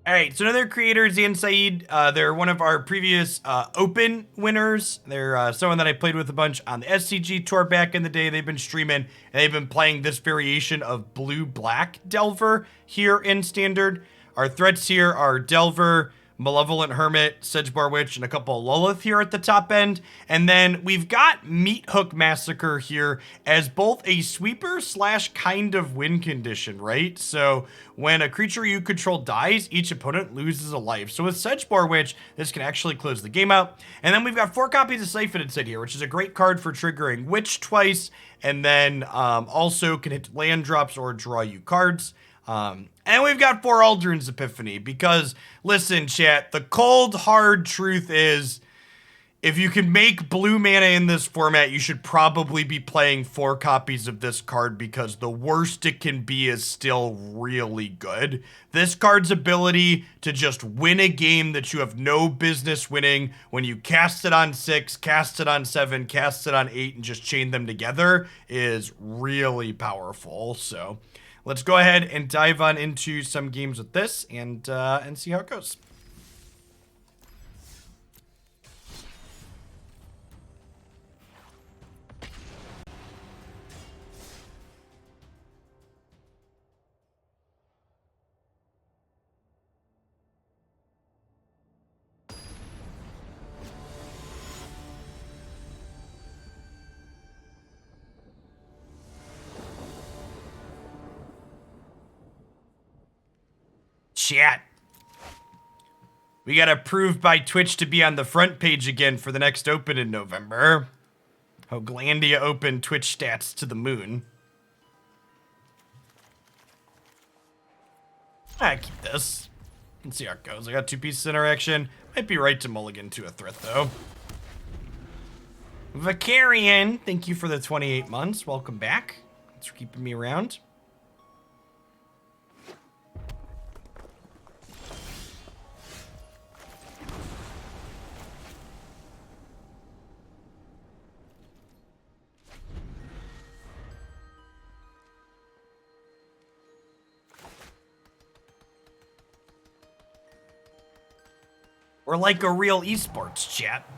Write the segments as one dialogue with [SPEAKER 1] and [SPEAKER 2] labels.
[SPEAKER 1] All right, so another creator is Insight. They're one of our previous Open winners. They're someone that I played with a bunch on the SCG tour back in the day. They've been streaming, and they've been playing this variation of Blue-Black Delver here in Standard. Our threats here are Delver, Malevolent Hermit, Sedgemoor Witch, and a couple of Lolth here at the top end. And then we've got Meathook Massacre here as both a sweeper slash kind of win condition, right? So when a creature you control dies, each opponent loses a life. So with Sedgemoor Witch, this can actually close the game out. And then we've got 4 copies of Siphon Insight here, which is a great card for triggering Witch twice, and then also can hit land drops or draw you cards. And we've got 4 Alrund's Epiphany because, listen, chat, the cold, hard truth is if you can make blue mana in this format, you should probably be playing 4 copies of this card because the worst it can be is still really good. This card's ability to just win a game that you have no business winning when you cast it on 6, cast it on 7, cast it on 8, and just chain them together is really powerful. So let's go ahead and dive on into some games with this and see how it goes. Chat. We got approved by Twitch to be on the front page again for the next Open in November. Hoglandia Open Twitch stats to the moon. I keep this. Let's see how it goes. I got 2 pieces interaction. Might be right to mulligan to a threat though. Vicarian, thank you for the 28 months. Welcome back. Thanks for keeping me around. We're like a real esports chat.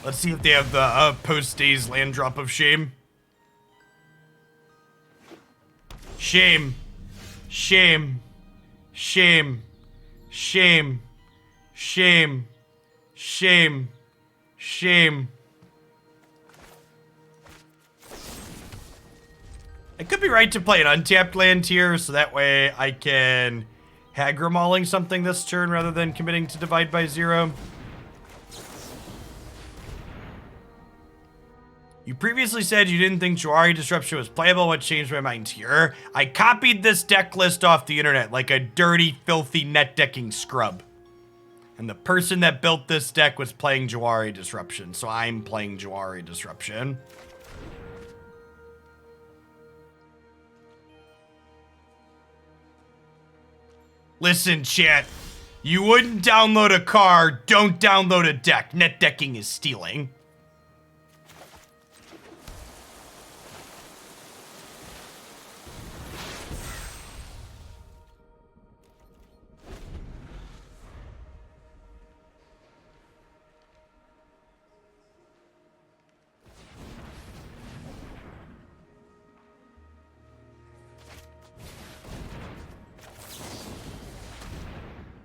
[SPEAKER 1] Let's see if they have the post-days land drop of shame. Shame. Shame. Shame. Shame. Shame. Shame. Shame. I could be right to play an untapped land here, so that way I can Hagra Mauling something this turn rather than committing to divide by 0. You previously said you didn't think Jwari Disruption was playable. What changed my mind here? I copied this deck list off the internet like a dirty, filthy net decking scrub. And the person that built this deck was playing Jwari Disruption, so I'm playing Jwari Disruption. Listen, chat. You wouldn't download a card, don't download a deck. Net decking is stealing.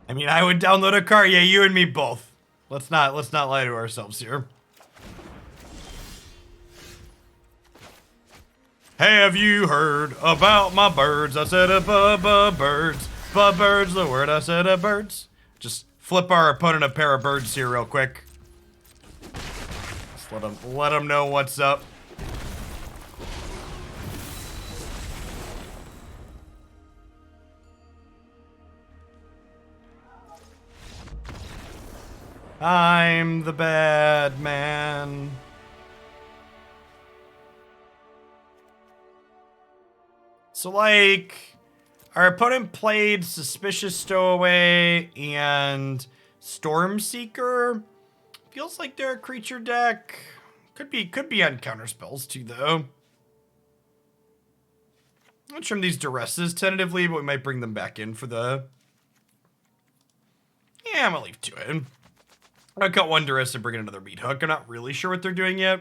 [SPEAKER 1] I mean, I would download a card. Yeah, you and me both. Let's not lie to ourselves here. Have you heard about my birds? I said birds. Birds, the word I said birds. Just flip our opponent a pair of birds here real quick. Just let them know what's up. I'm the bad man. So, like, our opponent played Suspicious Stowaway and Stormseeker. Feels like they're a creature deck. Could be on counterspells too, though. I'm gonna trim these Duresses tentatively, but we might bring them back in for the... Yeah, I'm gonna leave 2 in. I'll cut 1 Duress and bring in another Meathook. I'm not really sure what they're doing yet.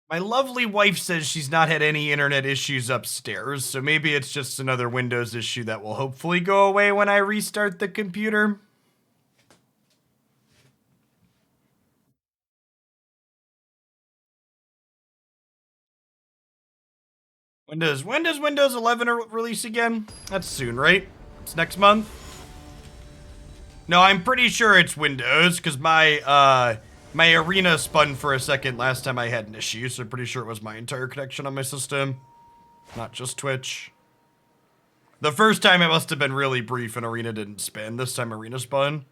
[SPEAKER 1] My lovely wife says she's not had any internet issues upstairs, so maybe it's just another Windows issue that will hopefully go away when I restart the computer. When does Windows 11 release again? That's soon, right? It's next month? No, I'm pretty sure it's Windows, because my arena spun for a second last time I had an issue, so I'm pretty sure it was my entire connection on my system, not just Twitch. The first time it must have been really brief and arena didn't spin. This time arena spun.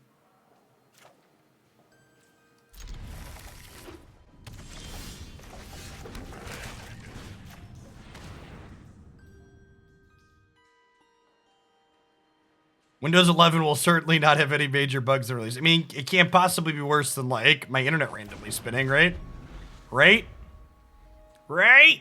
[SPEAKER 1] Windows 11 will certainly not have any major bugs in release. I mean, it can't possibly be worse than, like, my internet randomly spinning, right? Right? Right?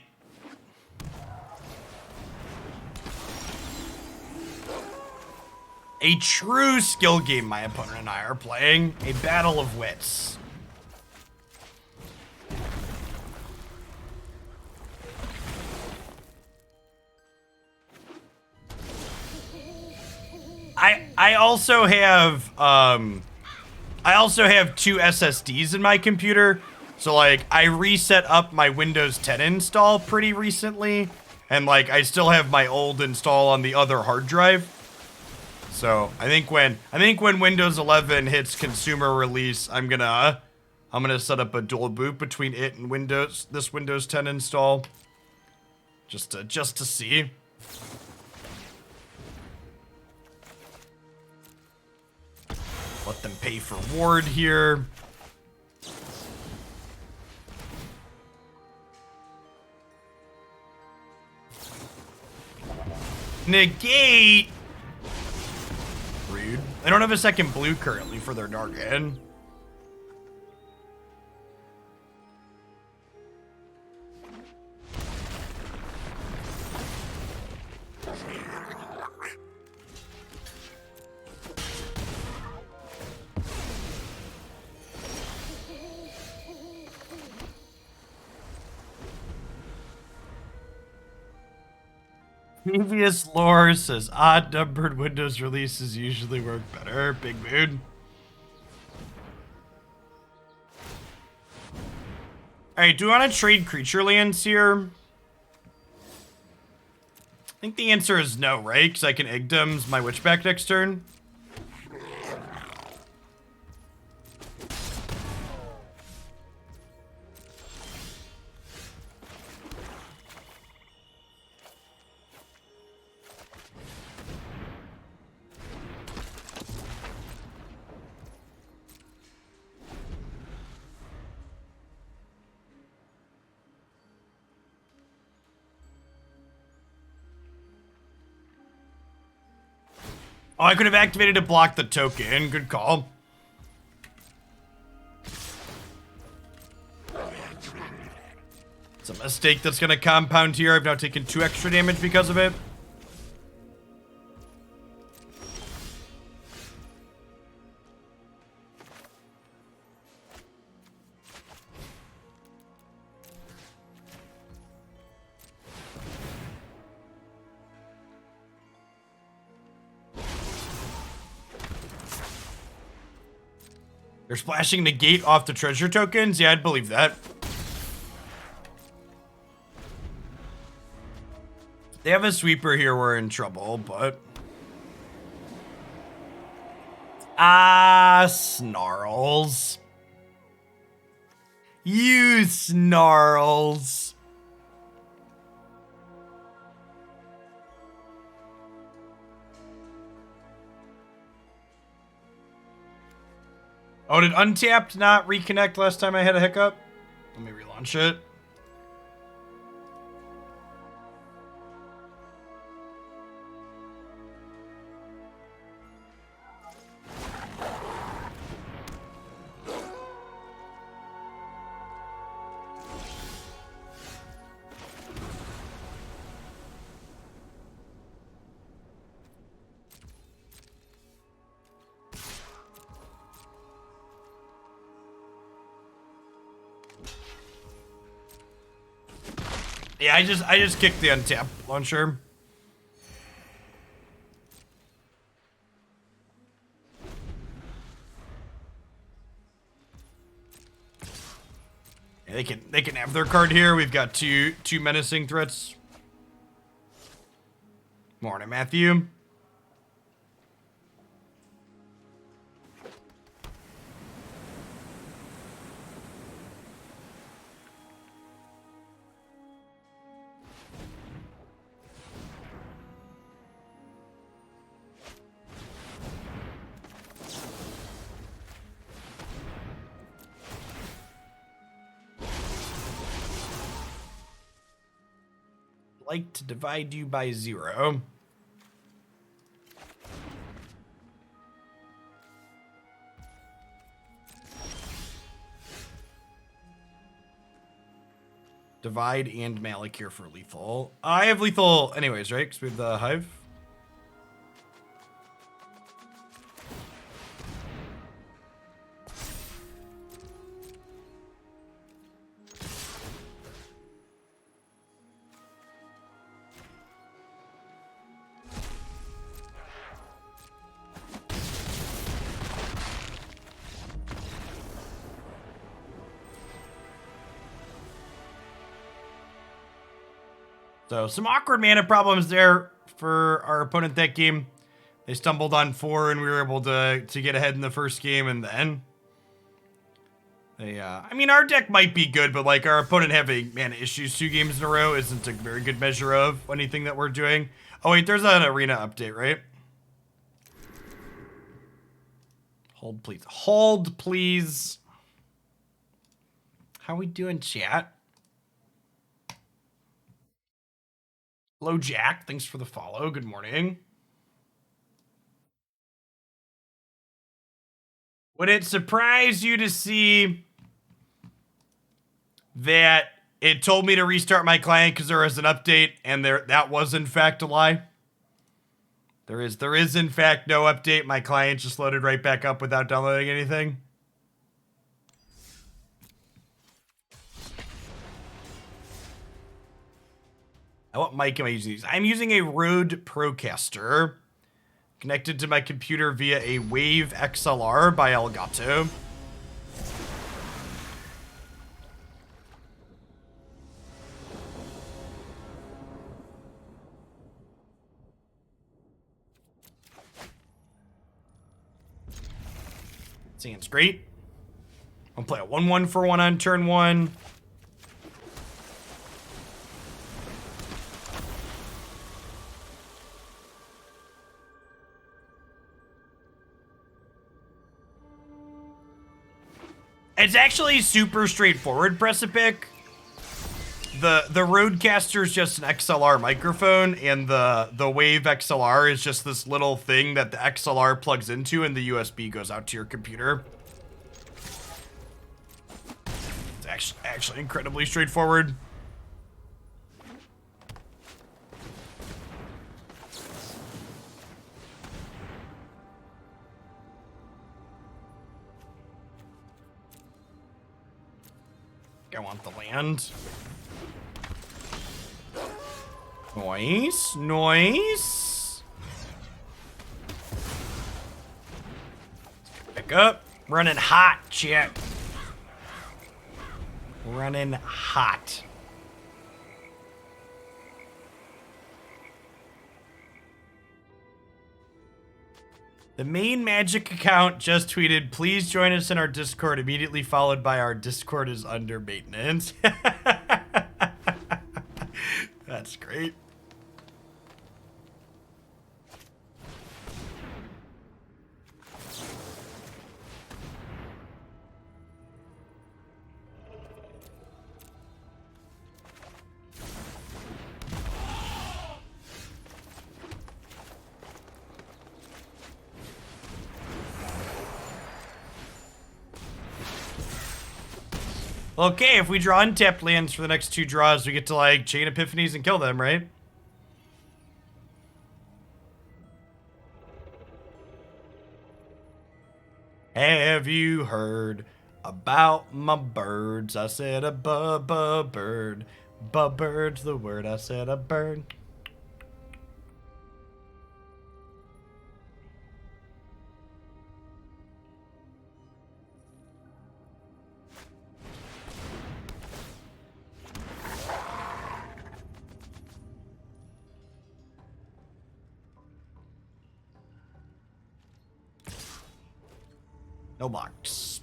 [SPEAKER 1] A true skill game my opponent and I are playing. A battle of wits. I also have 2 SSDs in my computer. So like I reset up my Windows 10 install pretty recently, and like I still have my old install on the other hard drive. So I think when Windows 11 hits consumer release, I'm gonna set up a dual boot between it and this Windows 10 install, just to see. Let them pay for ward here. Negate. Rude. They don't have a second blue currently for their Nargan. Previous lore says odd-numbered Windows releases usually work better. Big mood. Alright, do we want to trade creature lands here? I think the answer is no, right? Because I can Igdom's my Witchback next turn. Oh, I could have activated to block the token. Good call. It's a mistake that's going to compound here. I've now taken 2 extra damage because of it. They're splashing negate off the treasure tokens? Yeah, I'd believe that. They have a sweeper here, we're in trouble, but... Ah, snarls. You snarls. Oh, did Untapped not reconnect last time I had a hiccup? Let me relaunch it. Yeah, I just kicked the untap launcher. Yeah, they can have their card here. We've got two menacing threats. Morning, Matthew. Like to divide you by 0. Divide and Malakir for lethal. I have lethal anyways, right? Because we have the Hive. So some awkward mana problems there for our opponent that game. They stumbled on 4 and we were able to get ahead in the first game, and then they I mean, our deck might be good, but like our opponent having mana issues 2 games in a row isn't a very good measure of anything that we're doing. Oh wait, there's an arena update, right? Hold please. Hold please. How we doing, chat? Hello, Jack. Thanks for the follow. Good morning. Would it surprise you to see that it told me to restart my client because there was an update, and that was in fact a lie? There is in fact no update. My client just loaded right back up without downloading anything. What mic am I using these? I'm using a Rode Procaster connected to my computer via a Wave XLR by Elgato. Sounds great. I'll play a 1/1 for 1 on turn 1. It's actually super straightforward, Precipic. The Rodecaster is just an XLR microphone, and the Wave XLR is just this little thing that the XLR plugs into, and the USB goes out to your computer. It's actually incredibly straightforward. I want the land. Nice, nice. Pick up. Running hot, chat. Running hot. The main Magic account just tweeted, please join us in our Discord, immediately followed by our Discord is under maintenance. That's great. Okay, if we draw untapped lands for the next 2 draws, we get to, like, chain Epiphanies and kill them, right? Have you heard about my birds? I said a bird. Bird's the word. I said a bird. No blocks.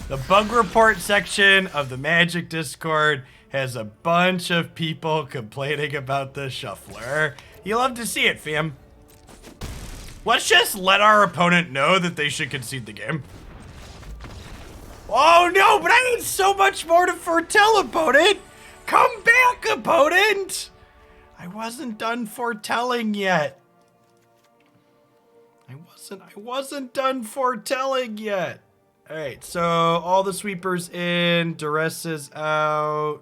[SPEAKER 1] The bug report section of the Magic Discord has a bunch of people complaining about the shuffler. You love to see it, fam. Let's just let our opponent know that they should concede the game. Oh no, but I need so much more to foretell, opponent! Come back, opponent! I wasn't done foretelling yet. I wasn't done foretelling yet. Alright, so all the sweepers in, Duress is out.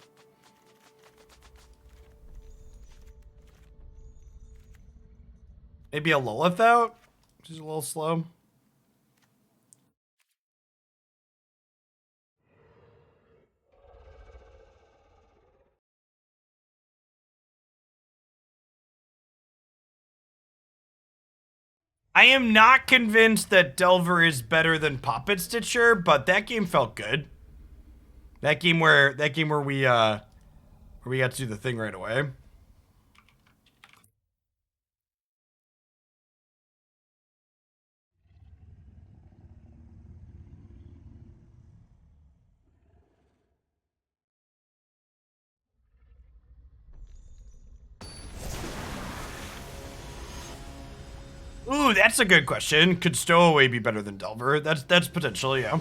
[SPEAKER 1] Maybe a Lolth out? She's a little slow. I am not convinced that Delver is better than Poppet Stitcher, but that game felt good. That game where we got to do the thing right away. Ooh, that's a good question. Could Stowaway be better than Delver? That's potential, yeah.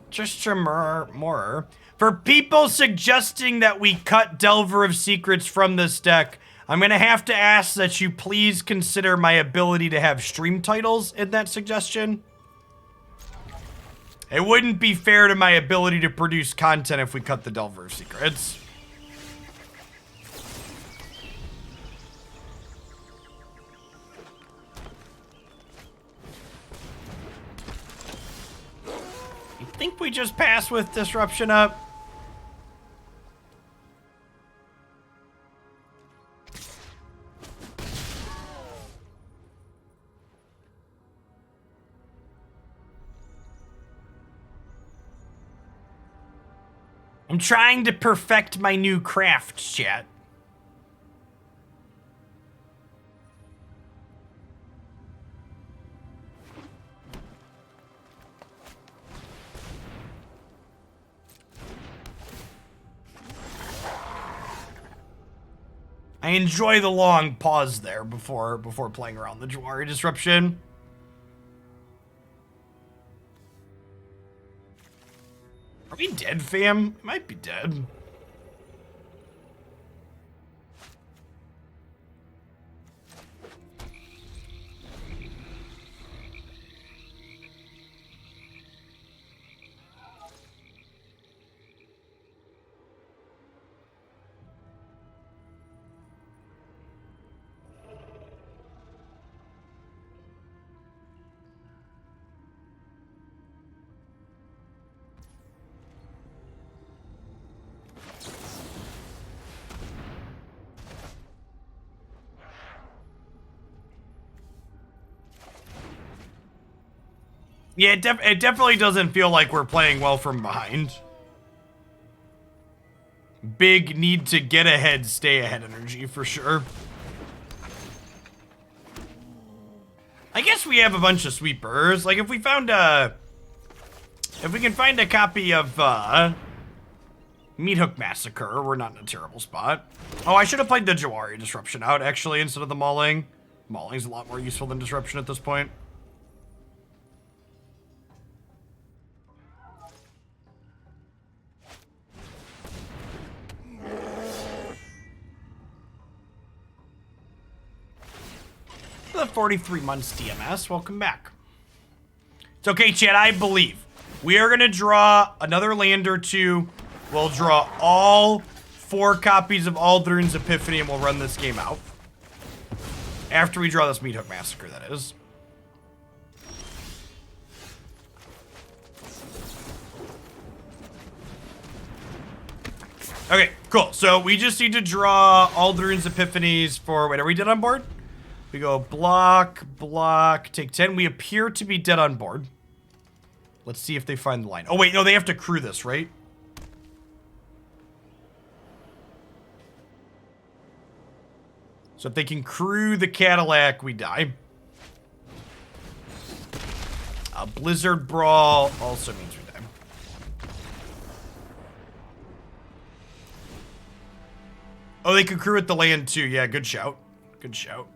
[SPEAKER 1] Just more. For people suggesting that we cut Delver of Secrets from this deck, I'm gonna have to ask that you please consider my ability to have stream titles in that suggestion. It wouldn't be fair to my ability to produce content if we cut the Delver of Secrets. I think we just pass with Disruption up. I'm trying to perfect my new craft, chat. I enjoy the long pause there before playing around the Jwari Disruption. Are we dead, fam? We might be dead. Yeah, it definitely doesn't feel like we're playing well from behind. Big need to get ahead, stay ahead energy for sure. I guess we have a bunch of sweepers. Like if we found if we can find a copy of Meathook Massacre, we're not in a terrible spot. Oh, I should have played the Jwari Disruption out actually instead of the Mauling. Mauling's a lot more useful than Disruption at this point. the 43 months, DMS. Welcome back. It's okay, chat. I believe. We are going to draw another land or two. We'll draw all 4 copies of Alrund's Epiphany, and we'll run this game out. After we draw this Meathook Massacre, that is. Okay, cool. So we just need to draw Alrund's Epiphanies for... Wait, are we dead on board? We go block, block, take 10. We appear to be dead on board. Let's see if they find the line. Oh, wait, no, they have to crew this, right? So if they can crew the Cadillac, we die. A Blizzard Brawl also means we die. Oh, they could crew at the land too. Yeah, good shout. Good shout.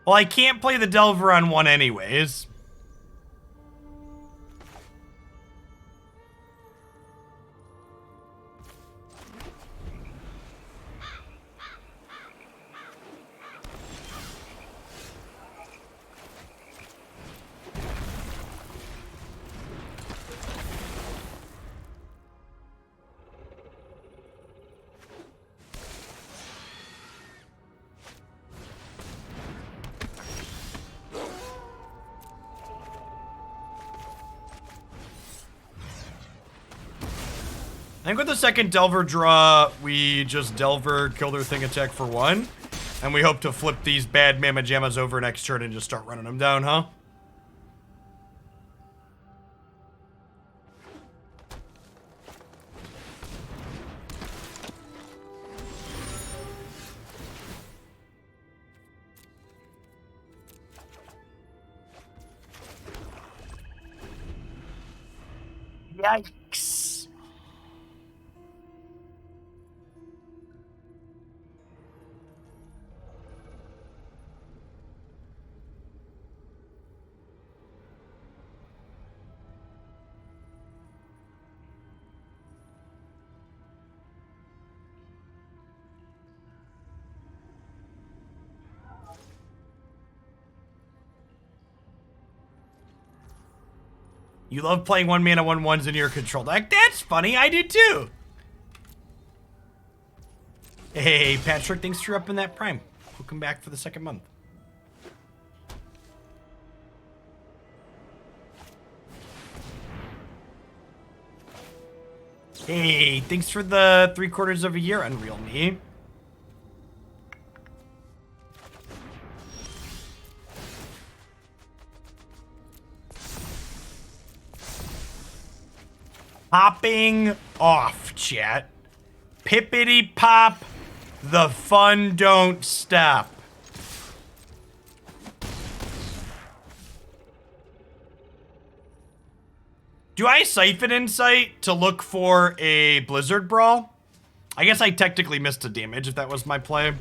[SPEAKER 1] Well, I can't play the Delver on 1 anyways. I think with the second Delver draw, we just Delver, kill their thing, attack for 1. And we hope to flip these bad Mamma Jammas over next turn and just start running them down, huh? Yikes. You love playing 1 mana 1/1s in your control deck. That's funny. I did too. Hey, Patrick, thanks for up in that Prime. Welcome back for the 2nd month. Hey, thanks for the 3/4 of a year, Unreal Me. Popping off, chat. Pippity pop, the fun don't stop. Do I Siphon Insight to look for a Blizzard Brawl? I guess I technically missed a damage if that was my play.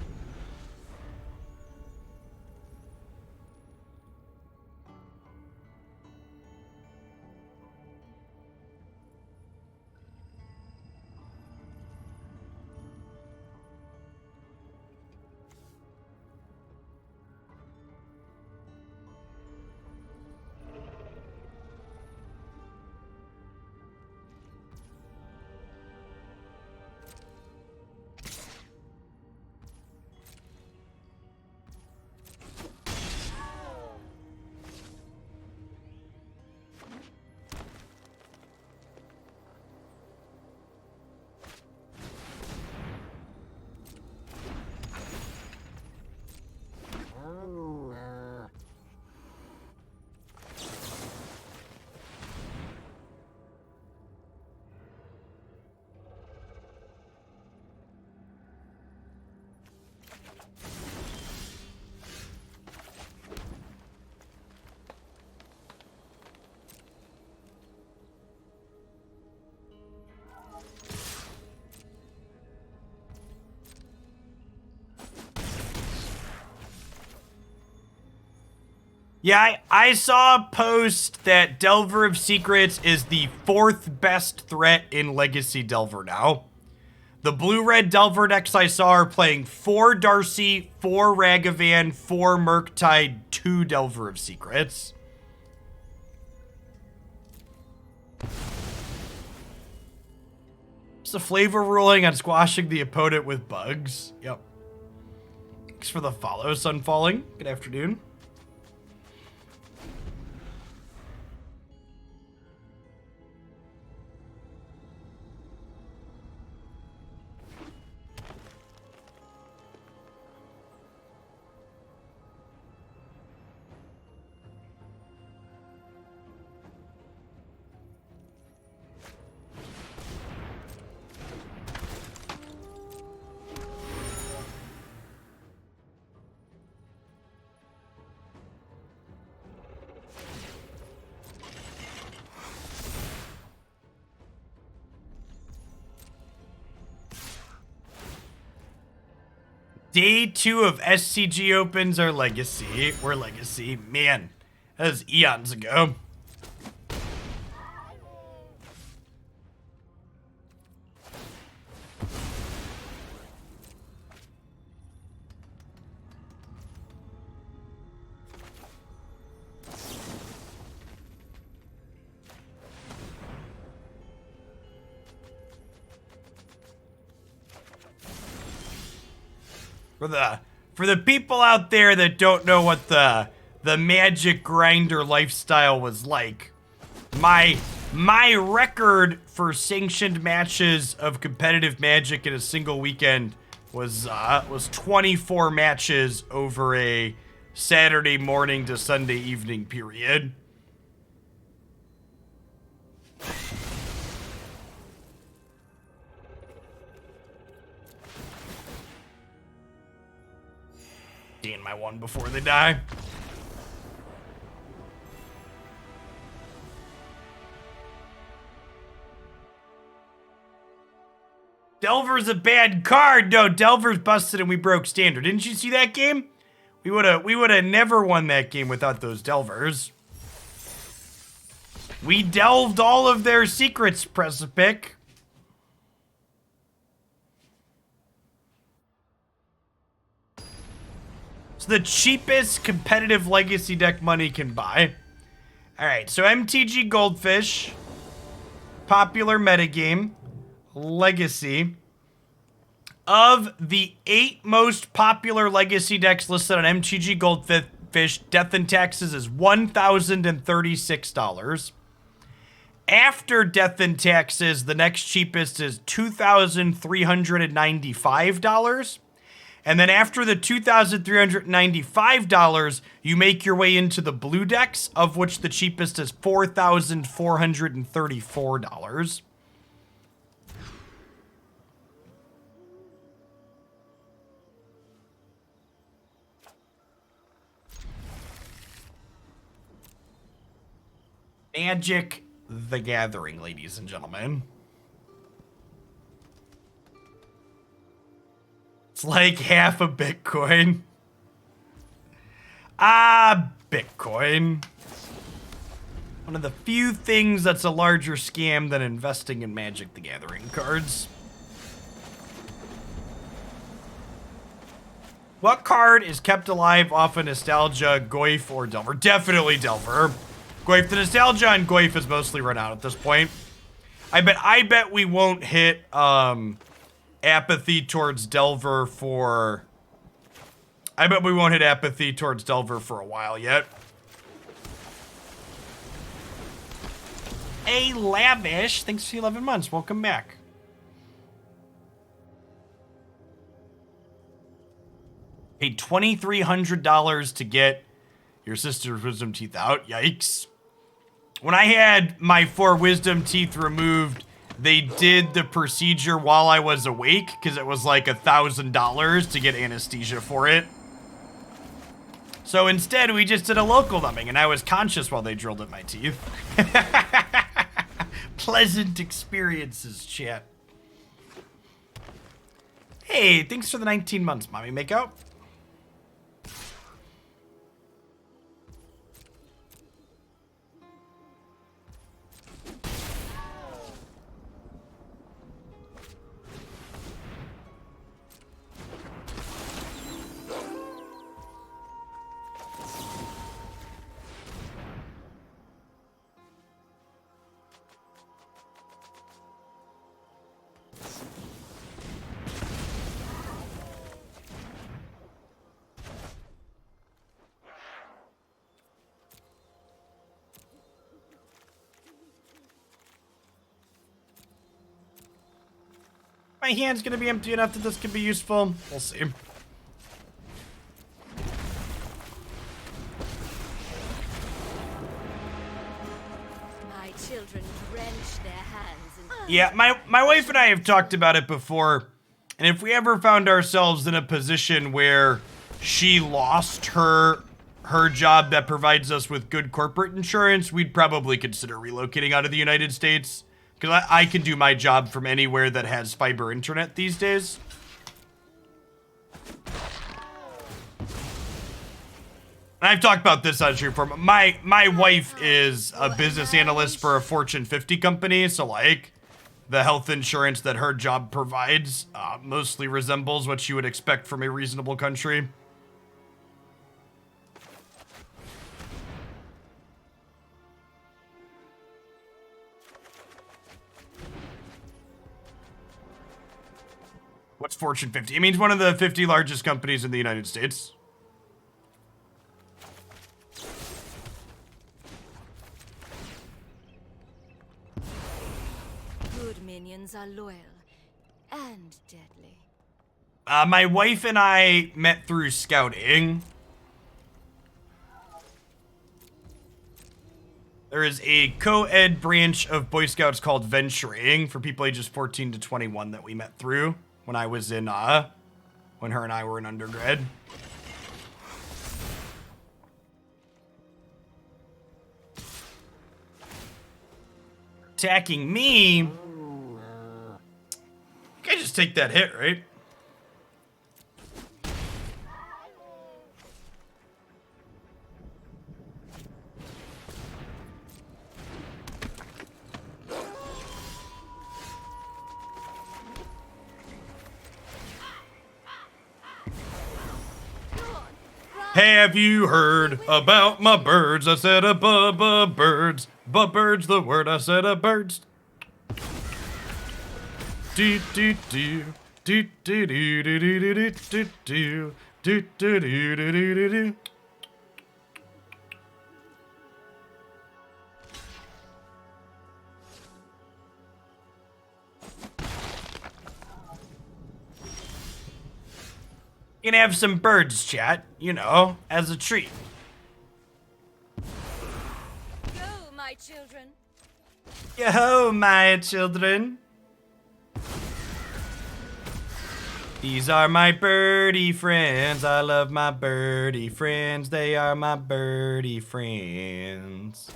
[SPEAKER 1] Yeah, I saw a post that Delver of Secrets is the 4th best threat in Legacy Delver now. The blue-red Delver decks I saw are playing 4 Darcy, 4 Ragavan, 4 Murktide, 2 Delver of Secrets. It's a flavor ruling on squashing the opponent with bugs. Yep. Thanks for the follow, Sunfalling. Good afternoon. Day 2 of SCG opens are Legacy. We're Legacy. Man, that was eons ago. For the people out there that don't know what the Magic Grinder lifestyle was like, my record for sanctioned matches of competitive Magic in a single weekend was 24 matches over a Saturday morning to Sunday evening period. Seeing my one before they die. Delver's a bad card. No, Delver's busted and we broke standard. Didn't you see that game? We would have never won that game without those Delvers. We delved all of their secrets, Precipic. It's the cheapest competitive Legacy deck money can buy. Alright, so MTG Goldfish. Popular metagame. Legacy. Of the 8 most popular Legacy decks listed on MTG Goldfish, Death and Taxes is $1,036. After Death and Taxes, the next cheapest is $2,395. And then after the $2,395, you make your way into the blue decks, of which the cheapest is $4,434. Magic the Gathering, ladies and gentlemen. It's like half a Bitcoin. Bitcoin. One of the few things that's a larger scam than investing in Magic the Gathering cards. What card is kept alive off of Nostalgia, Goyf, or Delver? Definitely Delver. Goyf, the Nostalgia on Goyf is mostly run out at this point. I bet we won't hit apathy towards Delver for... I bet we won't hit apathy towards Delver for a while yet. A Lavish, thanks for 11 months. Welcome back. Paid $2,300 to get your sister's wisdom teeth out. Yikes. When I had my 4 wisdom teeth removed, they did the procedure while I was awake because it was like $1,000 to get anesthesia for it. So instead, we just did a local numbing, and I was conscious while they drilled at my teeth. Pleasant experiences, chat. Hey, thanks for the 19 months, Mommy Makeout. My hand's gonna be empty enough that this could be useful. We'll see.
[SPEAKER 2] My children drench their hands in...
[SPEAKER 1] Yeah, my wife and I have talked about it before, and if we ever found ourselves in a position where she lost her job that provides us with good corporate insurance, we'd probably consider relocating out of the United States. Because I can do my job from anywhere that has fiber internet these days. And I've talked about this on stream before. My wife is a business analyst for a Fortune 50 company, so like the health insurance that her job provides mostly resembles what you would expect from a reasonable country. What's Fortune 50? It means one of the 50 largest companies in the United States.
[SPEAKER 2] Good minions are loyal and deadly.
[SPEAKER 1] My wife and I met through scouting. There is a co-ed branch of Boy Scouts called Venturing for people ages 14 to 21 that we met through when I was in, when her and I were in undergrad. Attacking me? I just take that hit, right? Have you heard about my birds? I said a birds. Birds the word, I said a birds. Do do do do do do do do do do do do do do do do. You can have some birds, chat, you know, as a treat.
[SPEAKER 2] Go, my children.
[SPEAKER 1] Yo, my children. These are my birdie friends. I love my birdie friends. They are my birdie friends.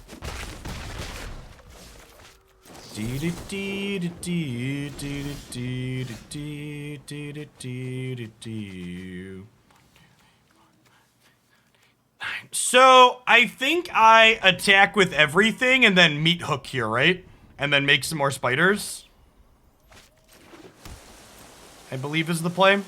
[SPEAKER 1] So I think I attack with everything and then Meathook here, right? And then make some more spiders. I believe is the play.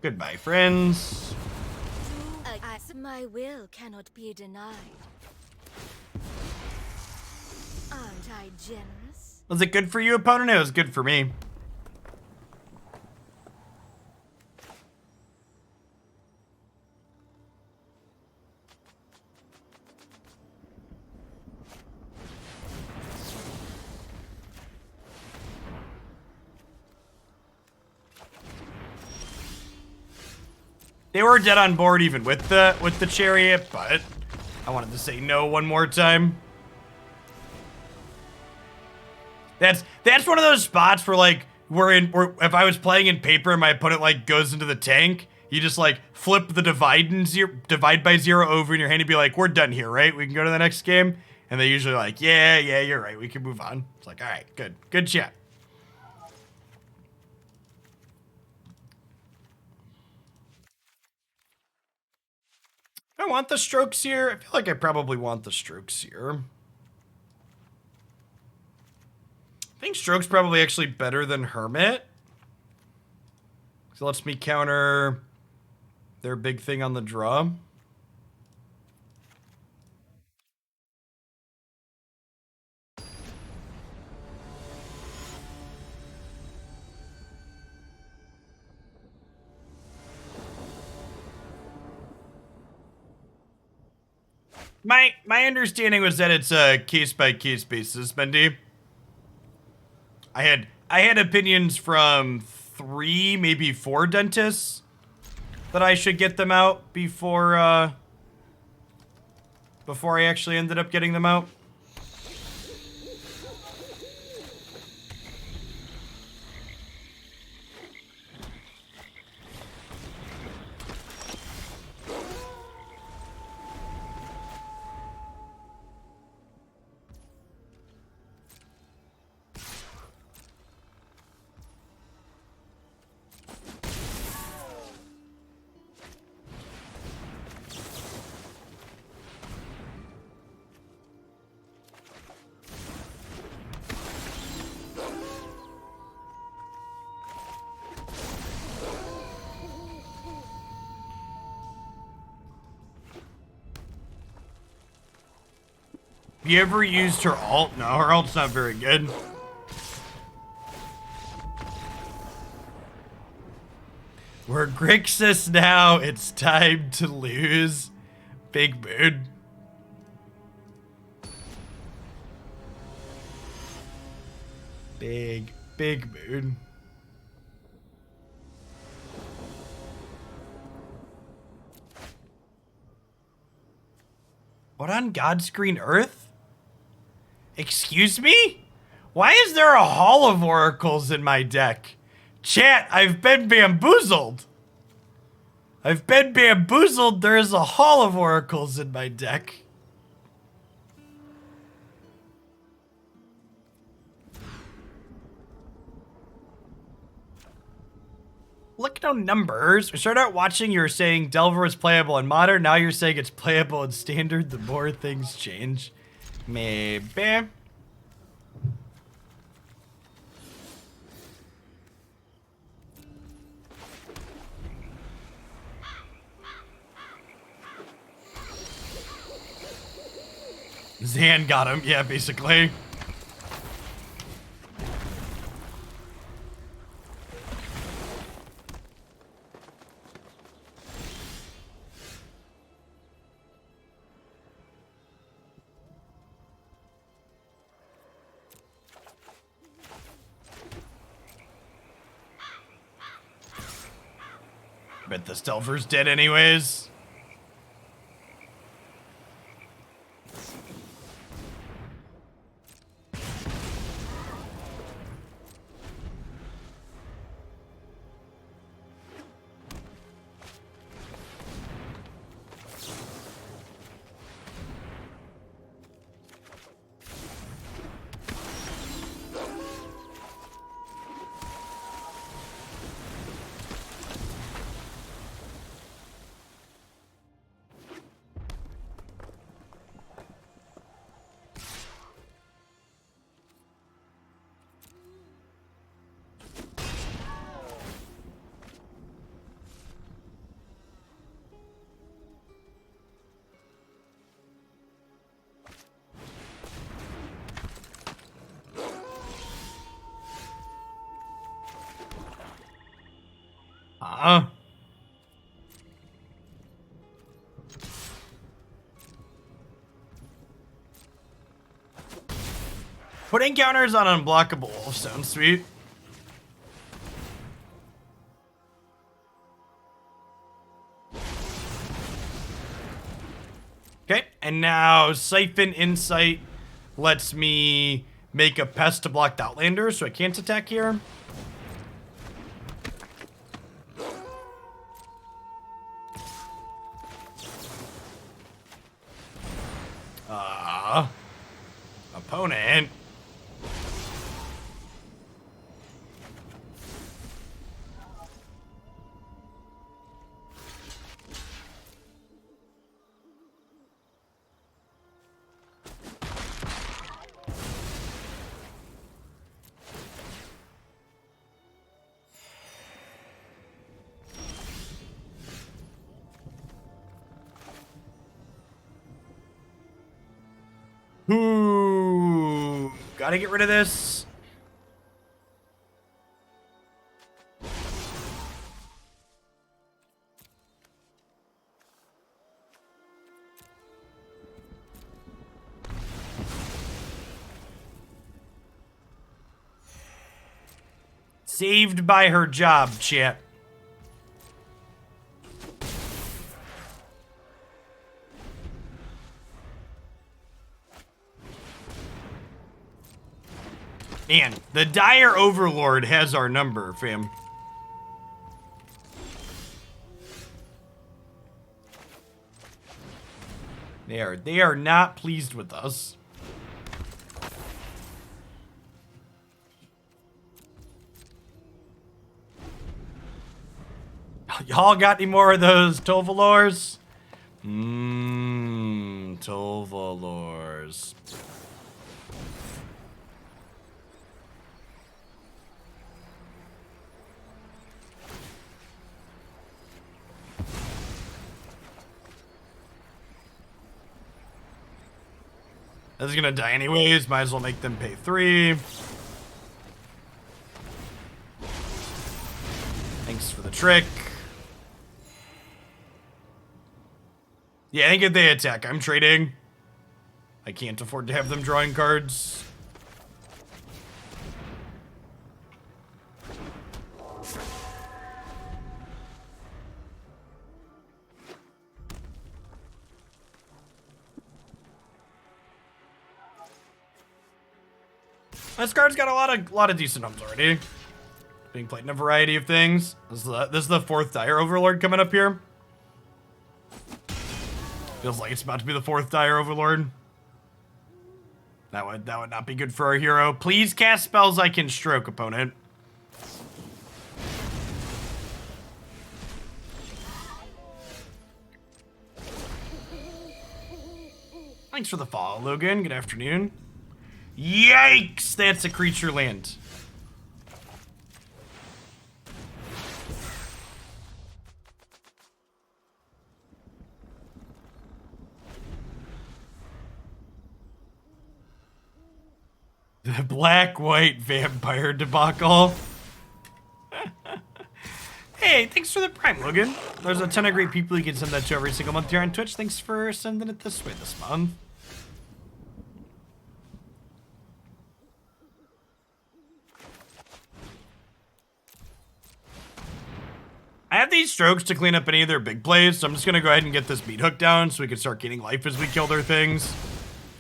[SPEAKER 1] Goodbye, friends.
[SPEAKER 2] My will cannot be denied. Aren't I generous?
[SPEAKER 1] Was it good for you, opponent? It was good for me. They were dead on board even with the chariot, but I wanted to say no one more time. That's one of those spots where like where if I was playing in paper and my opponent like goes into the tank, you just like flip the divide by zero over in your hand and be like, we're done here, right? We can go to the next game. And they usually like, yeah, you're right. We can move on. It's like, all right, good chat. I want the strokes here. I feel like I probably want the strokes here. I think stroke's probably actually better than hermit. So lets me counter their big thing on the draw. My understanding was that it's a case-by-case basis, Bendy. I had opinions from 3, maybe 4 dentists that I should get them out before I actually ended up getting them out. You ever used her alt? No, her alt's not very good. We're Grixis now. It's time to lose. Big mood. Big mood. What on God's green earth? Excuse me? Why is there a Hall of Oracles in my deck? Chat, I've been bamboozled. I've been bamboozled. There is a Hall of Oracles in my deck. Look at no numbers. We started out watching, you were saying Delver was playable in Modern. Now you're saying it's playable in Standard. The more things change. Maybe. Zan got him. Yeah, basically. Bet the Delver's dead anyways. Putting counters on unblockable wolf sounds sweet. Okay, and now Siphon Insight lets me make a pest to block the Outlander, so I can't attack here. Opponent. Ooh, gotta get rid of this. Saved by her job, chat. Man, the Dire Overlord has our number, fam. They are not pleased with us. Y'all got any more of those Tovalors? Tovalors. This is gonna die anyways, might as well make them pay 3. Thanks for the trick. Yeah, I think if they attack, I'm trading. I can't afford to have them drawing cards. This card's got a lot of decent homes already. Being played in a variety of things. This is the 4th Dire Overlord coming up here. Feels like it's about to be the 4th Dire Overlord. That would not be good for our hero. Please cast spells I can stroke, opponent. Thanks for the follow, Logan. Good afternoon. Yikes! That's a creature land. The black-white vampire debacle. Hey, thanks for the Prime, Logan. There's a ton of great people you can send that to every single month here on Twitch. Thanks for sending it this way this month. I have these strokes to clean up any of their big plays, so I'm just going to go ahead and get this Meathook down so we can start gaining life as we kill their things.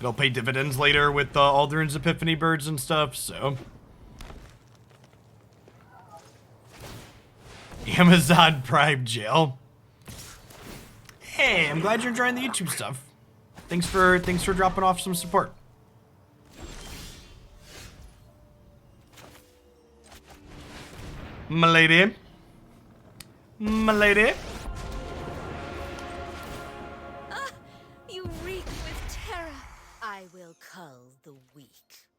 [SPEAKER 1] It'll pay dividends later with Alrund's Epiphany birds and stuff, so. Amazon Prime Jail. Hey, I'm glad you're enjoying the YouTube stuff. Thanks for dropping off some support. My lady. My lady.
[SPEAKER 2] You reek with terror. I will cull the weak.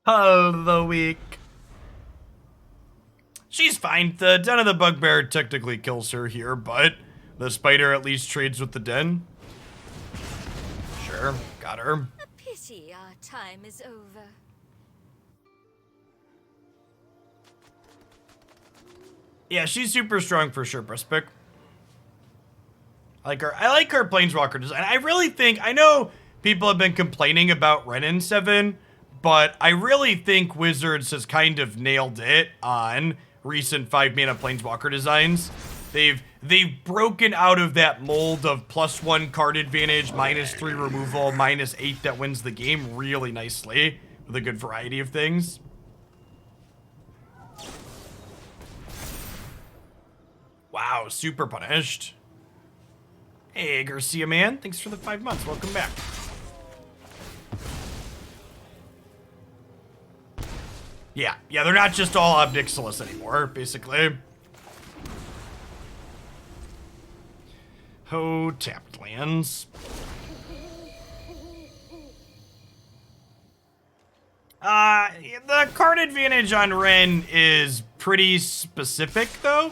[SPEAKER 1] Cull the weak. She's fine. The Den of the Bugbear technically kills her here, but the spider at least trades with the den. Sure, got her.
[SPEAKER 2] A pity our time is over.
[SPEAKER 1] Yeah, she's super strong for sure, Brispic. I like her Planeswalker design. I really think, I know people have been complaining about Renin 7, but I really think Wizards has kind of nailed it on recent 5-mana Planeswalker designs. They've broken out of that mold of +1 card advantage, -3 removal, -8 that wins the game really nicely with a good variety of things. Wow, super punished. Hey, Garcia man, thanks for the 5 months. Welcome back. Yeah, they're not just all Obnixilis anymore, basically. Oh, tapped lands. The card advantage on Ren is pretty specific, though.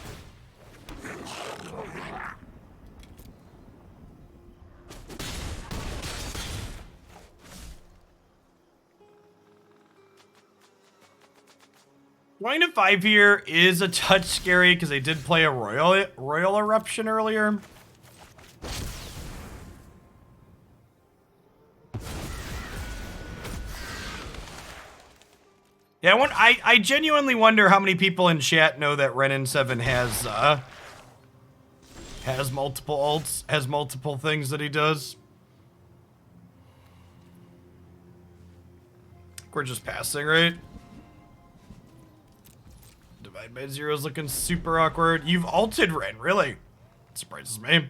[SPEAKER 1] Going to 5 here is a touch scary because they did play a Royal Eruption earlier. Yeah, I genuinely wonder how many people in chat know that Renin 7 has multiple ults, has multiple things that he does. We're just passing, right? Divide by 0 is looking super awkward. You've ulted Ren, really? Surprises me.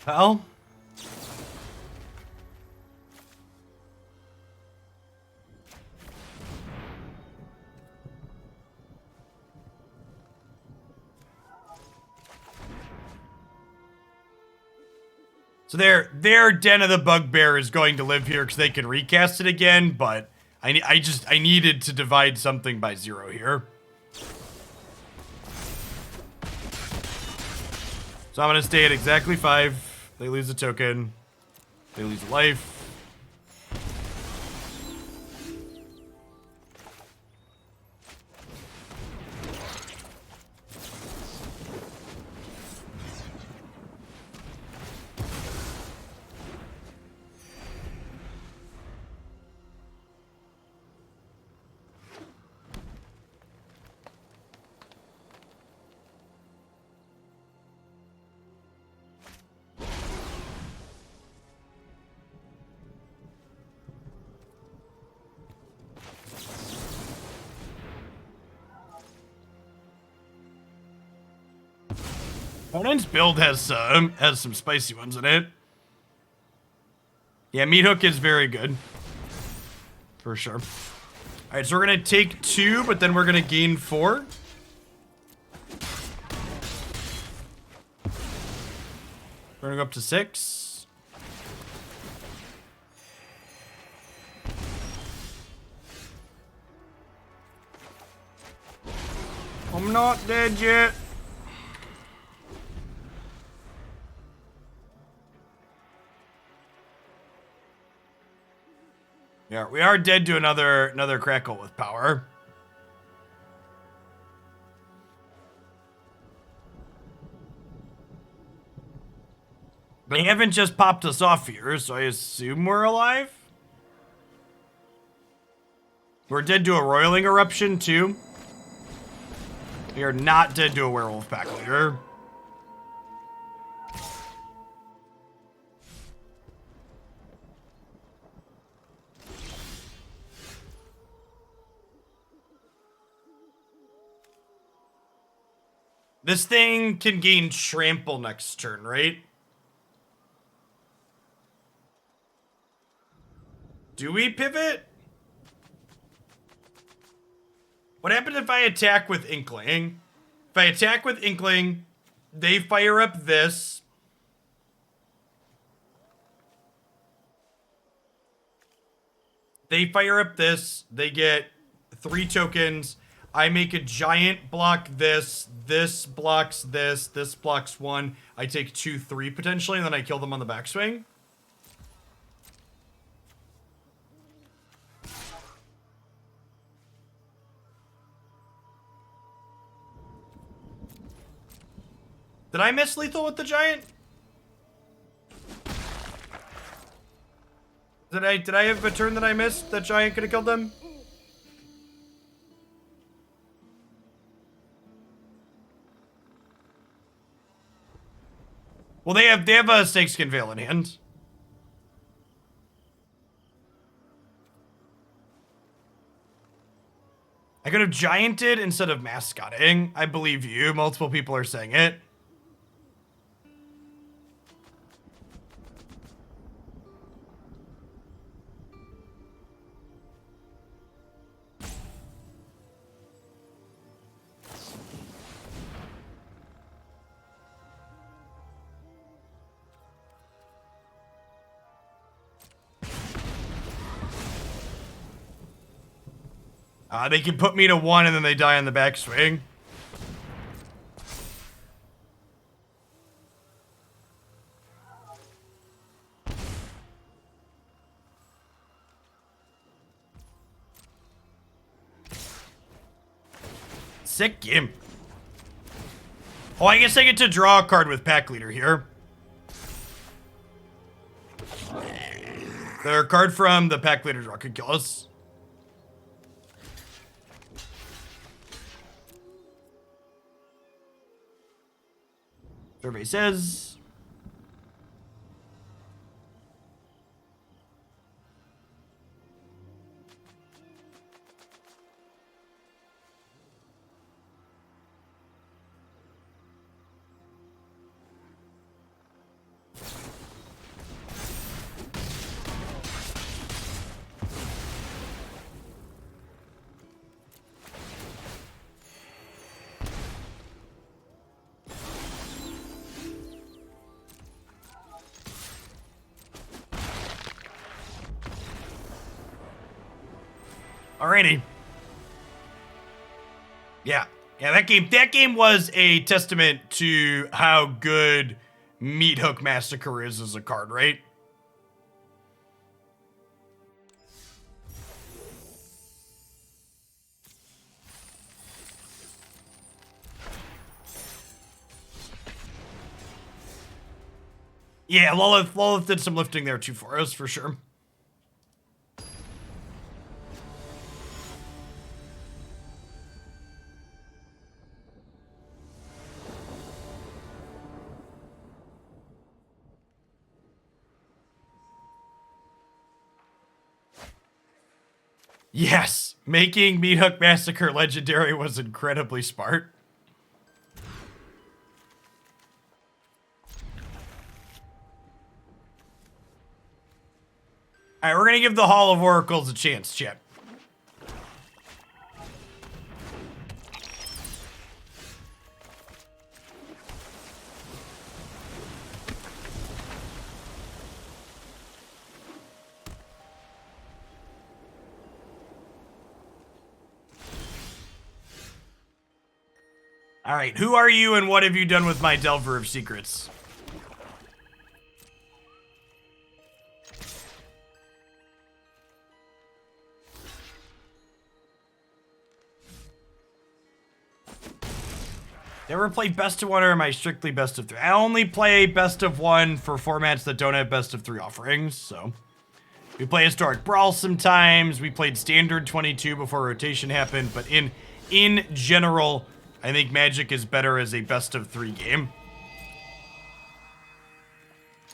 [SPEAKER 1] Well, so their Den of the Bugbear is going to live here because they can recast it again, but I needed to divide something by 0 here. So I'm gonna stay at exactly 5. They lose a token. They lose a life. Conan's build has some spicy ones in it. Yeah, Meathook is very good. For sure. Alright, so we're gonna take 2, but then we're gonna gain 4. We're gonna go up to 6. I'm not dead yet. Yeah, we are dead to another crackle with power. They haven't just popped us off here, so I assume we're alive. We're dead to a roiling eruption too. We are not dead to a werewolf pack leader. This thing can gain trample next turn, right? Do we pivot? What happens if I attack with Inkling? If I attack with Inkling, they fire up this. They fire up this. They get 3 tokens. I make a giant block this. This blocks this. This blocks 1. I take 2, 3 potentially, and then I kill them on the backswing. Did I miss lethal with the giant? Did I have a turn that I missed? That giant could have killed them? Well, they have a Snakeskin Veil in hand. I could have gianted instead of mascotting. I believe you. Multiple people are saying it. They can put me to 1 and then they die on the backswing. Sick game. Oh, I guess I get to draw a card with Pack Leader here. Their card from the Pack Leader draw could kill us. Survey says... Alrighty. Yeah, that game was a testament to how good Meathook Massacre is as a card, right? Yeah, Lolth did some lifting there too for us, for sure. Yes, making Meathook Massacre legendary was incredibly smart. Alright, we're gonna give the Hall of Oracles a chance, chat. Alright, who are you and what have you done with my Delver of Secrets? Never play best of 1 or am I strictly best of 3? I only play best of 1 for formats that don't have best of 3 offerings, so. We play Historic Brawl sometimes, we played Standard 22 before rotation happened, but in general, I think Magic is better as a best of 3 game.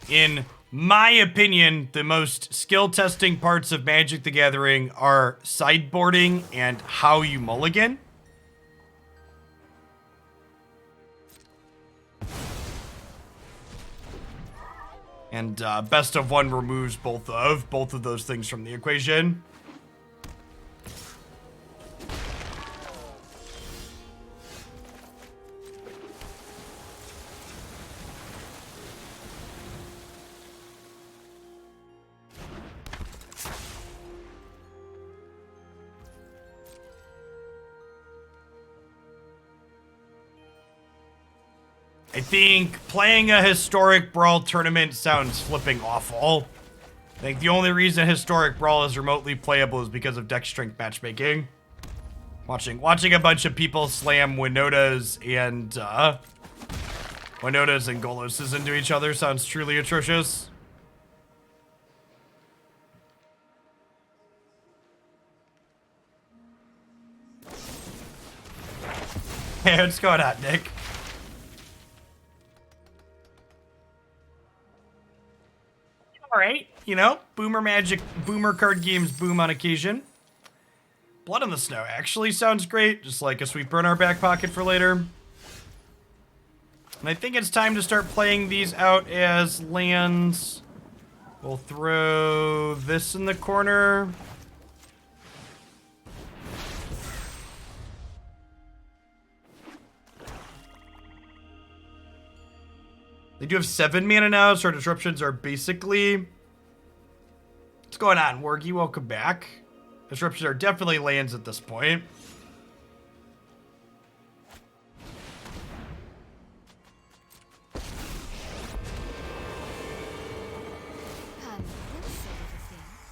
[SPEAKER 1] In my opinion, the most skill testing parts of Magic the Gathering are sideboarding and how you mulligan. And best of 1 removes both of those things from the equation. I think playing a Historic Brawl tournament sounds flipping awful. I think the only reason Historic Brawl is remotely playable is because of deck strength matchmaking. Watching a bunch of people slam Winotas and Goloses into each other sounds truly atrocious. Hey, what's going on, Nick? Alright, you know, boomer card games boom on occasion. Blood on the Snow actually sounds great, just like a sweet burn our back pocket for later. And I think it's time to start playing these out as lands. We'll throw this in the corner. They do have 7 mana now, so our disruptions are basically... What's going on, Wargy? Welcome back. Disruptions are definitely lands at this point.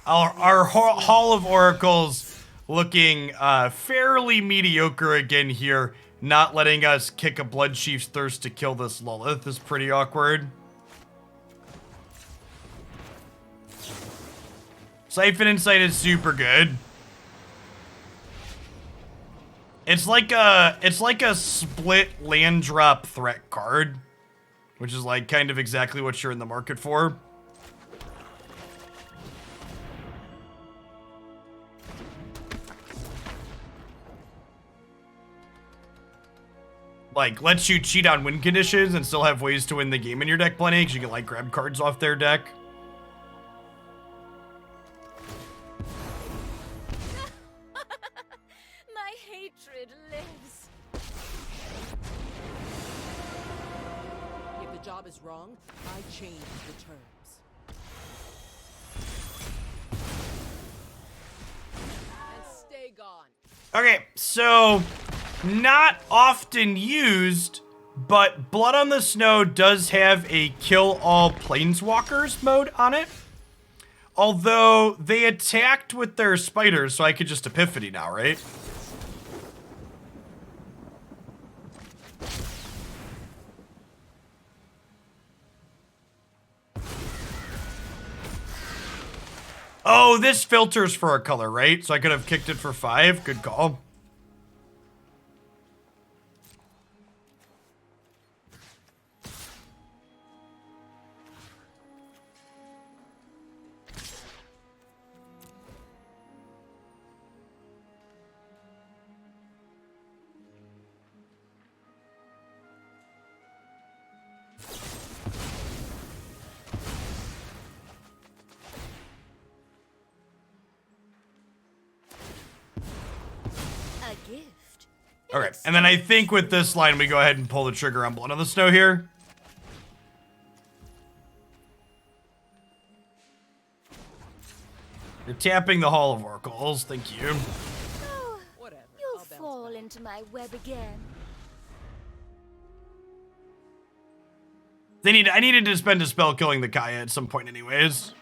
[SPEAKER 1] Our Hall of Oracles looking fairly mediocre again here. Not letting us kick a Bloodchief's Thirst to kill this Lolth is pretty awkward. Siphon Insight is super good. It's like a split land drop threat card, which is like kind of exactly what you're in the market for. Like, lets you cheat on win conditions and still have ways to win the game in your deck plenty, because you can, like, grab cards off their deck.
[SPEAKER 2] My hatred lives.
[SPEAKER 3] If the job is wrong, I change the terms. And stay gone.
[SPEAKER 1] Okay, so not often used, but Blood on the Snow does have a kill all planeswalkers mode on it. Although they attacked with their spiders, so I could just Epiphany now, right? Oh, this filters for a color, right? So I could have kicked it for 5. Good call.
[SPEAKER 2] A gift.
[SPEAKER 1] All right, and then I think with this line, we go ahead and pull the trigger on Blood on the Snow here. You're tapping the Hall of Oracles. Thank you.
[SPEAKER 2] Oh,
[SPEAKER 3] Whatever.
[SPEAKER 2] you'll
[SPEAKER 3] I'll bounce
[SPEAKER 2] fall
[SPEAKER 3] back.
[SPEAKER 2] into my web again.
[SPEAKER 1] I needed to spend a spell killing the Kaya at some point anyways.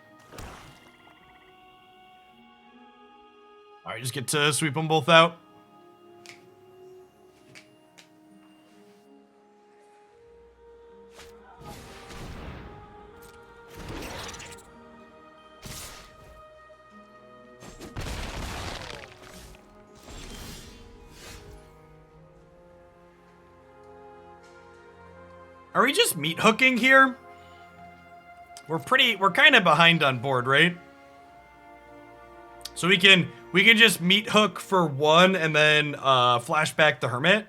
[SPEAKER 1] All right, just get to sweep them both out. Are we just meat hooking here? We're kind of behind on board, right? So we can just meat hook for 1 and then flashback the Hermit.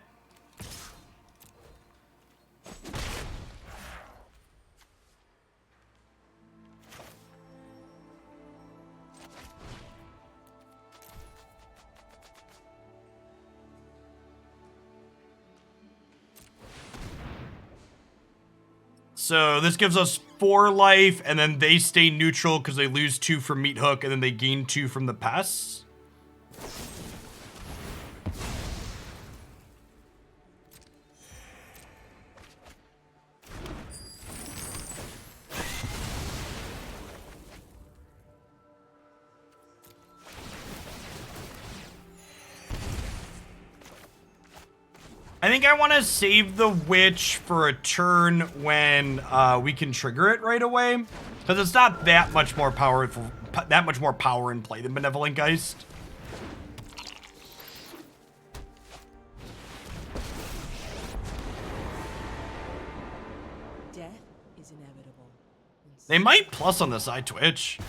[SPEAKER 1] So this gives us 4 life, and then they stay neutral because they lose 2 from Meat Hook, and then they gain 2 from the pests. I think I want to save the Witch for a turn when we can trigger it right away, because it's not that much more powerful, that much more power in play than Benevolent Geist.
[SPEAKER 3] Death is inevitable.
[SPEAKER 1] They might plus on this Eye Twitch.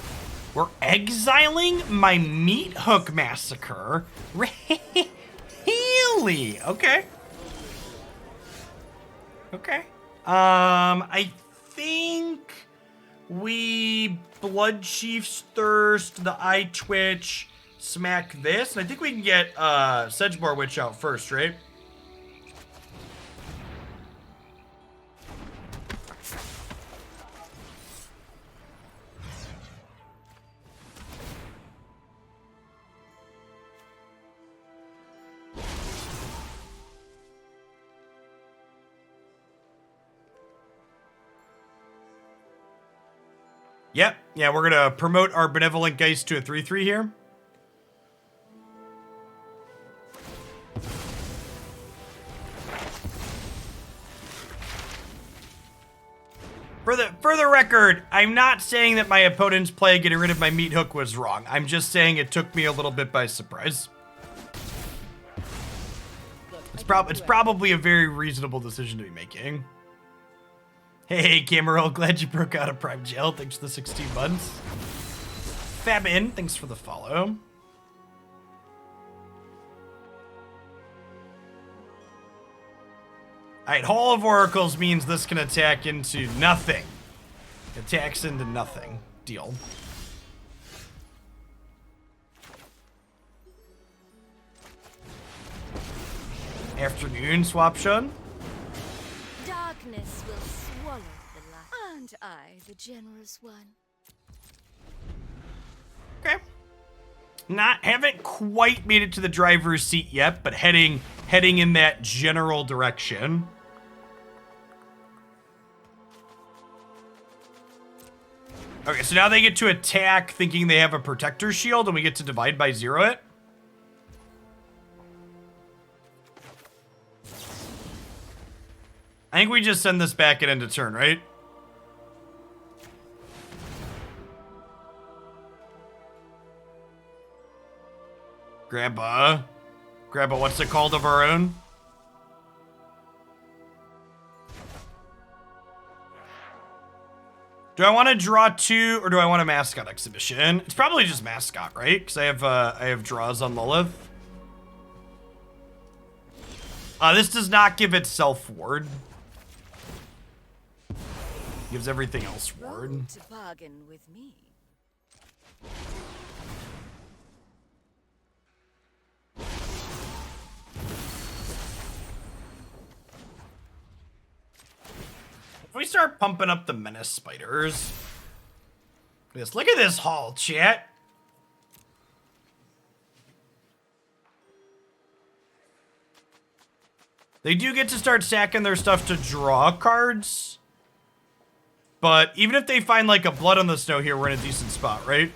[SPEAKER 1] We're exiling my Meathook Massacre. Really? Okay. Okay. I think we Bloodchief's Thirst, the Eye Twitch, smack this, and I think we can get Sedgemoor Witch out first, right? Yep. Yeah, we're going to promote our Benevolent Geist to a 3/3 here. For the record, I'm not saying that my opponent's play getting rid of my Meathook was wrong. I'm just saying it took me a little bit by surprise. It's probably a very reasonable decision to be making. Hey, Cameron, glad you broke out of Prime Jail. Thanks for the 16 months. Fabin, thanks for the follow. Alright, Hall of Oracles means this can attack into nothing. Attacks into nothing. Deal. Afternoon, Swapshun.
[SPEAKER 2] Darkness will swallow the light. Aren't I the generous one?
[SPEAKER 1] Okay. Haven't quite made it to the driver's seat yet, but heading in that general direction. Okay, so now they get to attack thinking they have a protector shield, and we get to divide by 0 it. I think we just send this back and end of turn, right? Grandpa, what's it called of our own? Do I want to draw 2 or do I want a Mascot Exhibition? It's probably just Mascot, right? Because I have draws on Lolth. This does not give itself ward. Gives everything else ward.
[SPEAKER 2] To bargain with me.
[SPEAKER 1] If we start pumping up the Menace Spiders. Look at this haul, chat. They do get to start sacking their stuff to draw cards. But even if they find like a Blood on the Snow here, we're in a decent spot, right?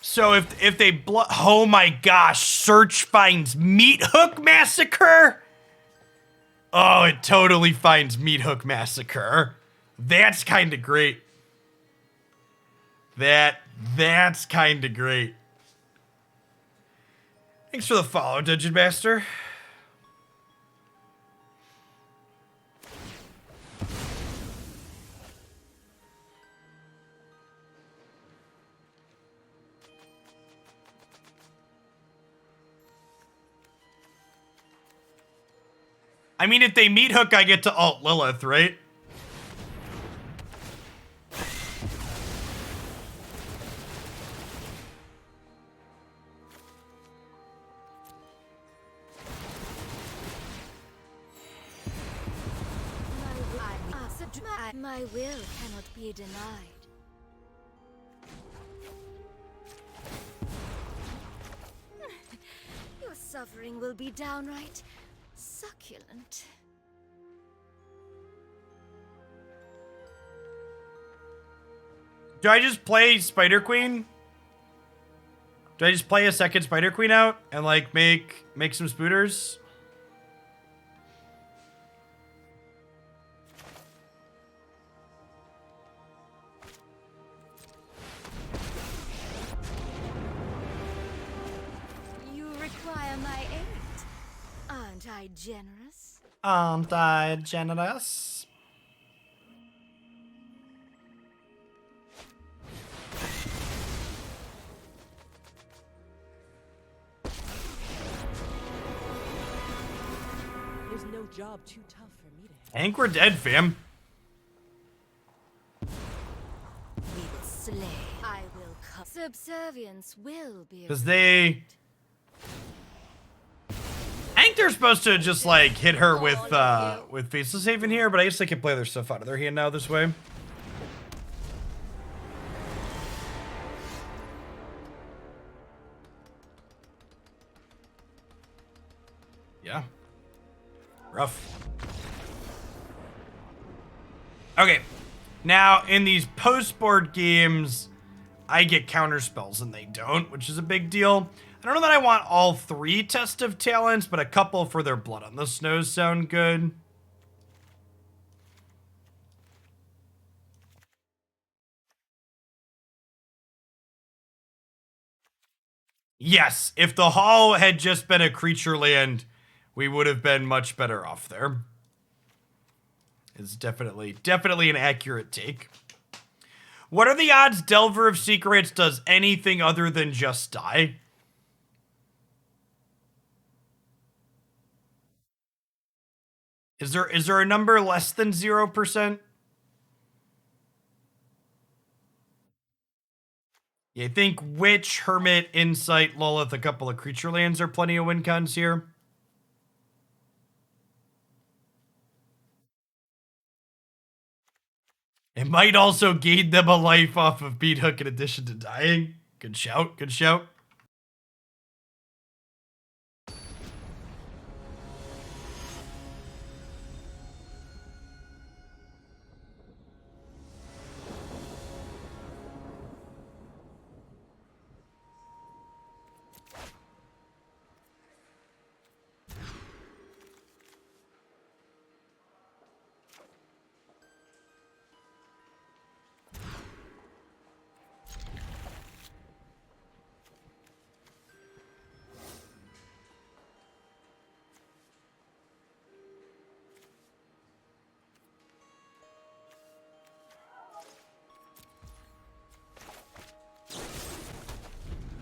[SPEAKER 1] So if they oh my gosh, search finds Meathook Massacre? Oh, it totally finds Meathook Massacre. That's kind of great. That's kind of great. Thanks for the follow, Dungeon Master. I mean, if they Meathook, I get to alt Lilith, right?
[SPEAKER 2] My will cannot be denied. Your suffering will be downright succulent.
[SPEAKER 1] Do I just play Spider Queen? Do I just play a second Spider Queen out and like make some spooters?
[SPEAKER 2] You require my aid. Aren't I generous?
[SPEAKER 1] Aren't I generous?
[SPEAKER 3] There's no job too tough for me to.
[SPEAKER 1] I think we're dead, fam.
[SPEAKER 2] We will slay. I will come. Subservience will be.
[SPEAKER 1] Because they... think they're supposed to just like hit her with Faceless Haven here, but I guess they can play their stuff out of their hand now this way. Yeah. Rough. Okay. Now, in these post-board games, I get counter spells and they don't, which is a big deal. I don't know that I want all 3 Test of Talents, but a couple for their Blood on the Snows sound good. Yes, if the hall had just been a creature land, we would have been much better off there. It's definitely an accurate take. What are the odds Delver of Secrets does anything other than just die? Is there a number less than 0%? Yeah, I think Witch, Hermit, Insight, Lolth, a couple of creature lands are plenty of win cons here. It might also gain them a life off of Meathook in addition to dying. Good shout, good shout.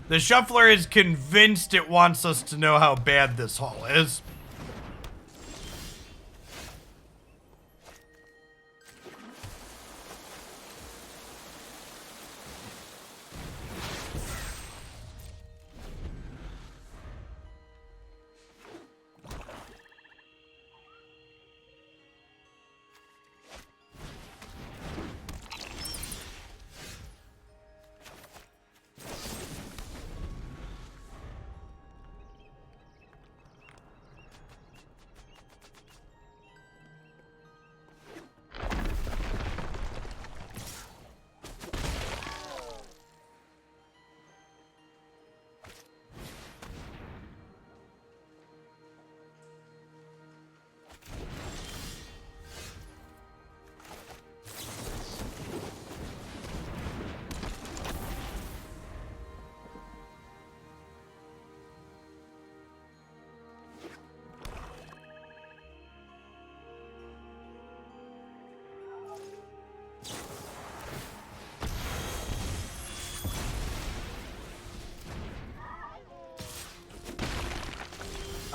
[SPEAKER 1] The Shuffler is convinced it wants us to know how bad this hall is.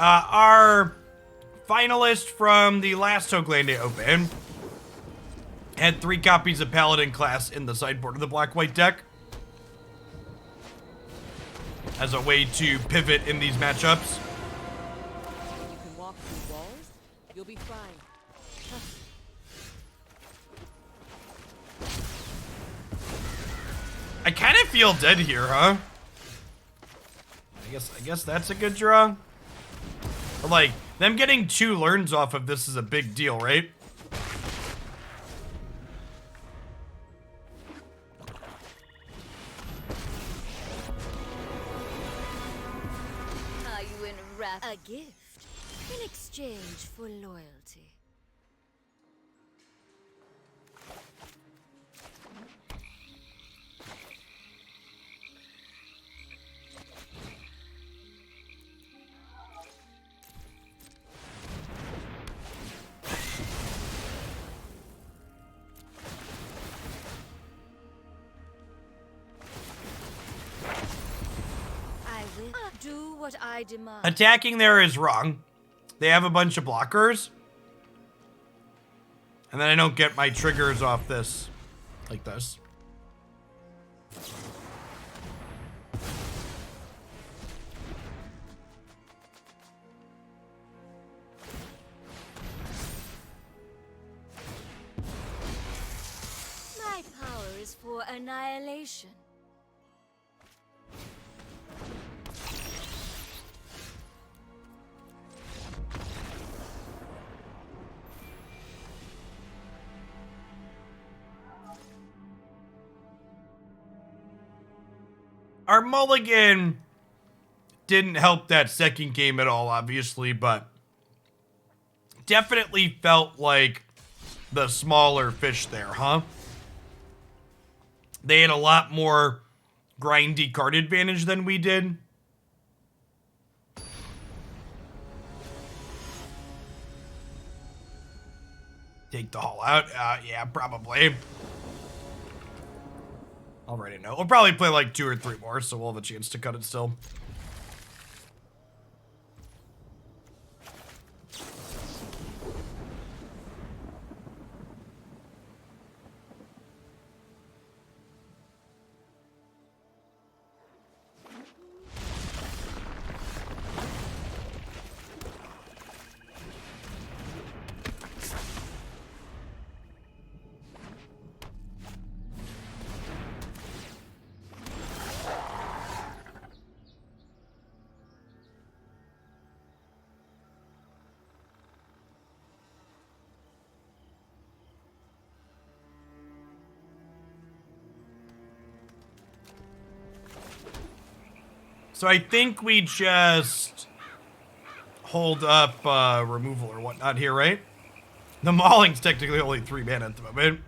[SPEAKER 1] Our finalist from the last Hoagland Open had 3 copies of Paladin class in the sideboard of the black-white deck as a way to pivot in these matchups.
[SPEAKER 3] You can walk through walls, you'll be fine.
[SPEAKER 1] I kind of feel dead here, huh? I guess that's a good draw. Or like, them getting 2 learns off of this is a big deal, right?
[SPEAKER 2] Are you in wrath? A gift in exchange for loyalty. Do what I demand.
[SPEAKER 1] Attacking there is wrong. They have a bunch of blockers. And then I don't get my triggers off this. Like this.
[SPEAKER 2] for annihilation.
[SPEAKER 1] Our mulligan didn't help that second game at all, obviously, but definitely felt like the smaller fish there, huh? They had a lot more grindy card advantage than we did. Take the hull out? Yeah, probably. Already know. We'll probably play like 2 or 3 more, so we'll have a chance to cut it still. So I think we just hold up removal or whatnot here, right? The Mauling's technically only 3 mana at the moment.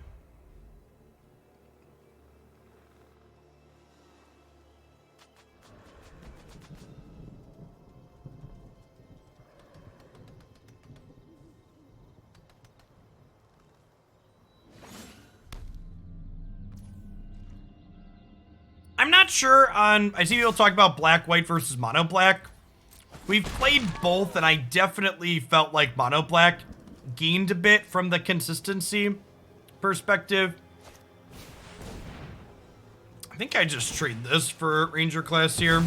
[SPEAKER 1] I'm not sure on... I see people talk about black-white versus mono-black. We've played both, and I definitely felt like mono-black gained a bit from the consistency perspective. I think I just trade this for Ranger class here.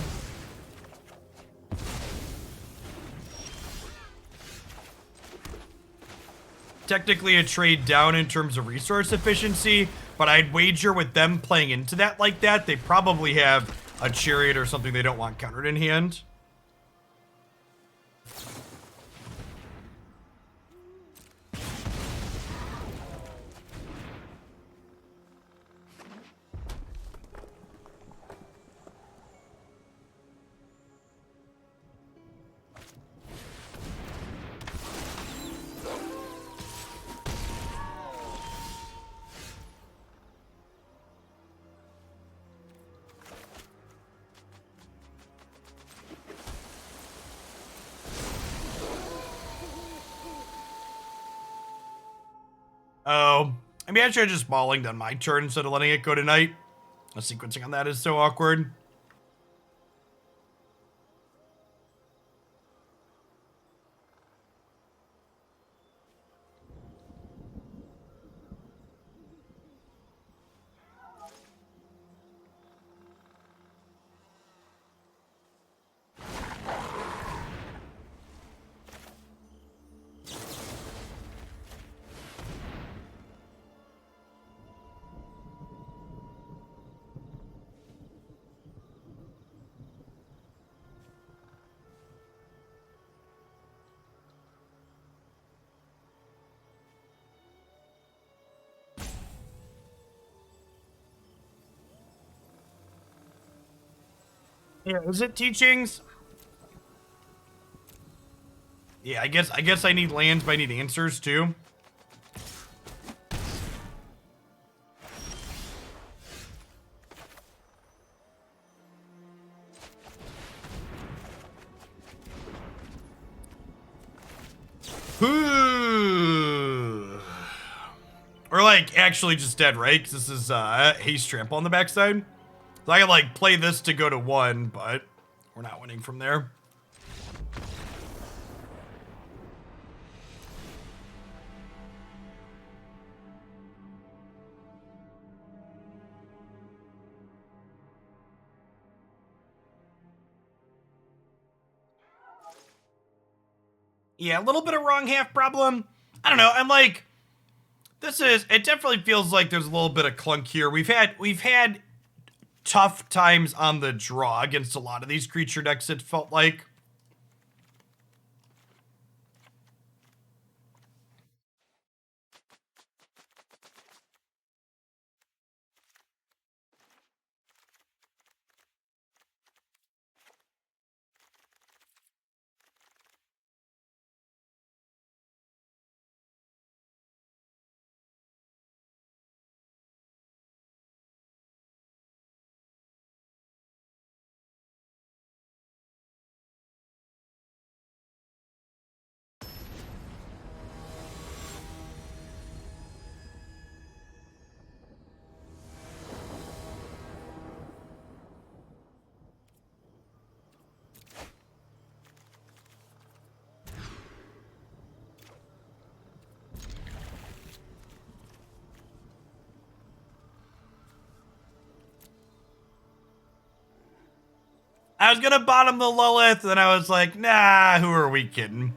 [SPEAKER 1] Technically a trade down in terms of resource efficiency, but I'd wager with them playing into that like that, they probably have a Chariot or something they don't want countered in hand. Oh, I mean, I should have just Mauling on my turn instead of letting it go tonight. The sequencing on that is so awkward. Yeah, is it teachings? Yeah, I guess I need lands, but I need answers too. Or like actually just dead, right? Because this is haste trample on the backside. So I can like play this to go to 1, but we're not winning from there. Yeah, a little bit of wrong half problem. I don't know. I'm like, It definitely feels like there's a little bit of clunk here. We've had tough times on the draw against a lot of these creature decks, it felt like. I was gonna bottom the Lolth, and I was like, nah, who are we kidding?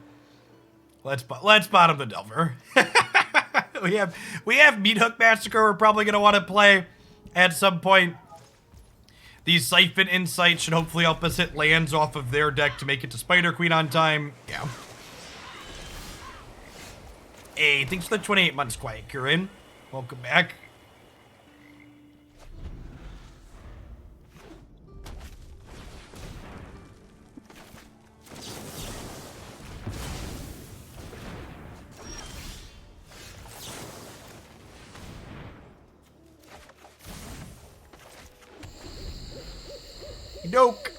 [SPEAKER 1] Let's bottom the Delver. we have Meathook Massacre we're probably gonna want to play at some point. These Siphon Insight should hopefully help us hit lands off of their deck to make it to Spider Queen on time. Yeah. Hey, thanks for the 28 months, Quiet Kieran. Welcome back. Doke.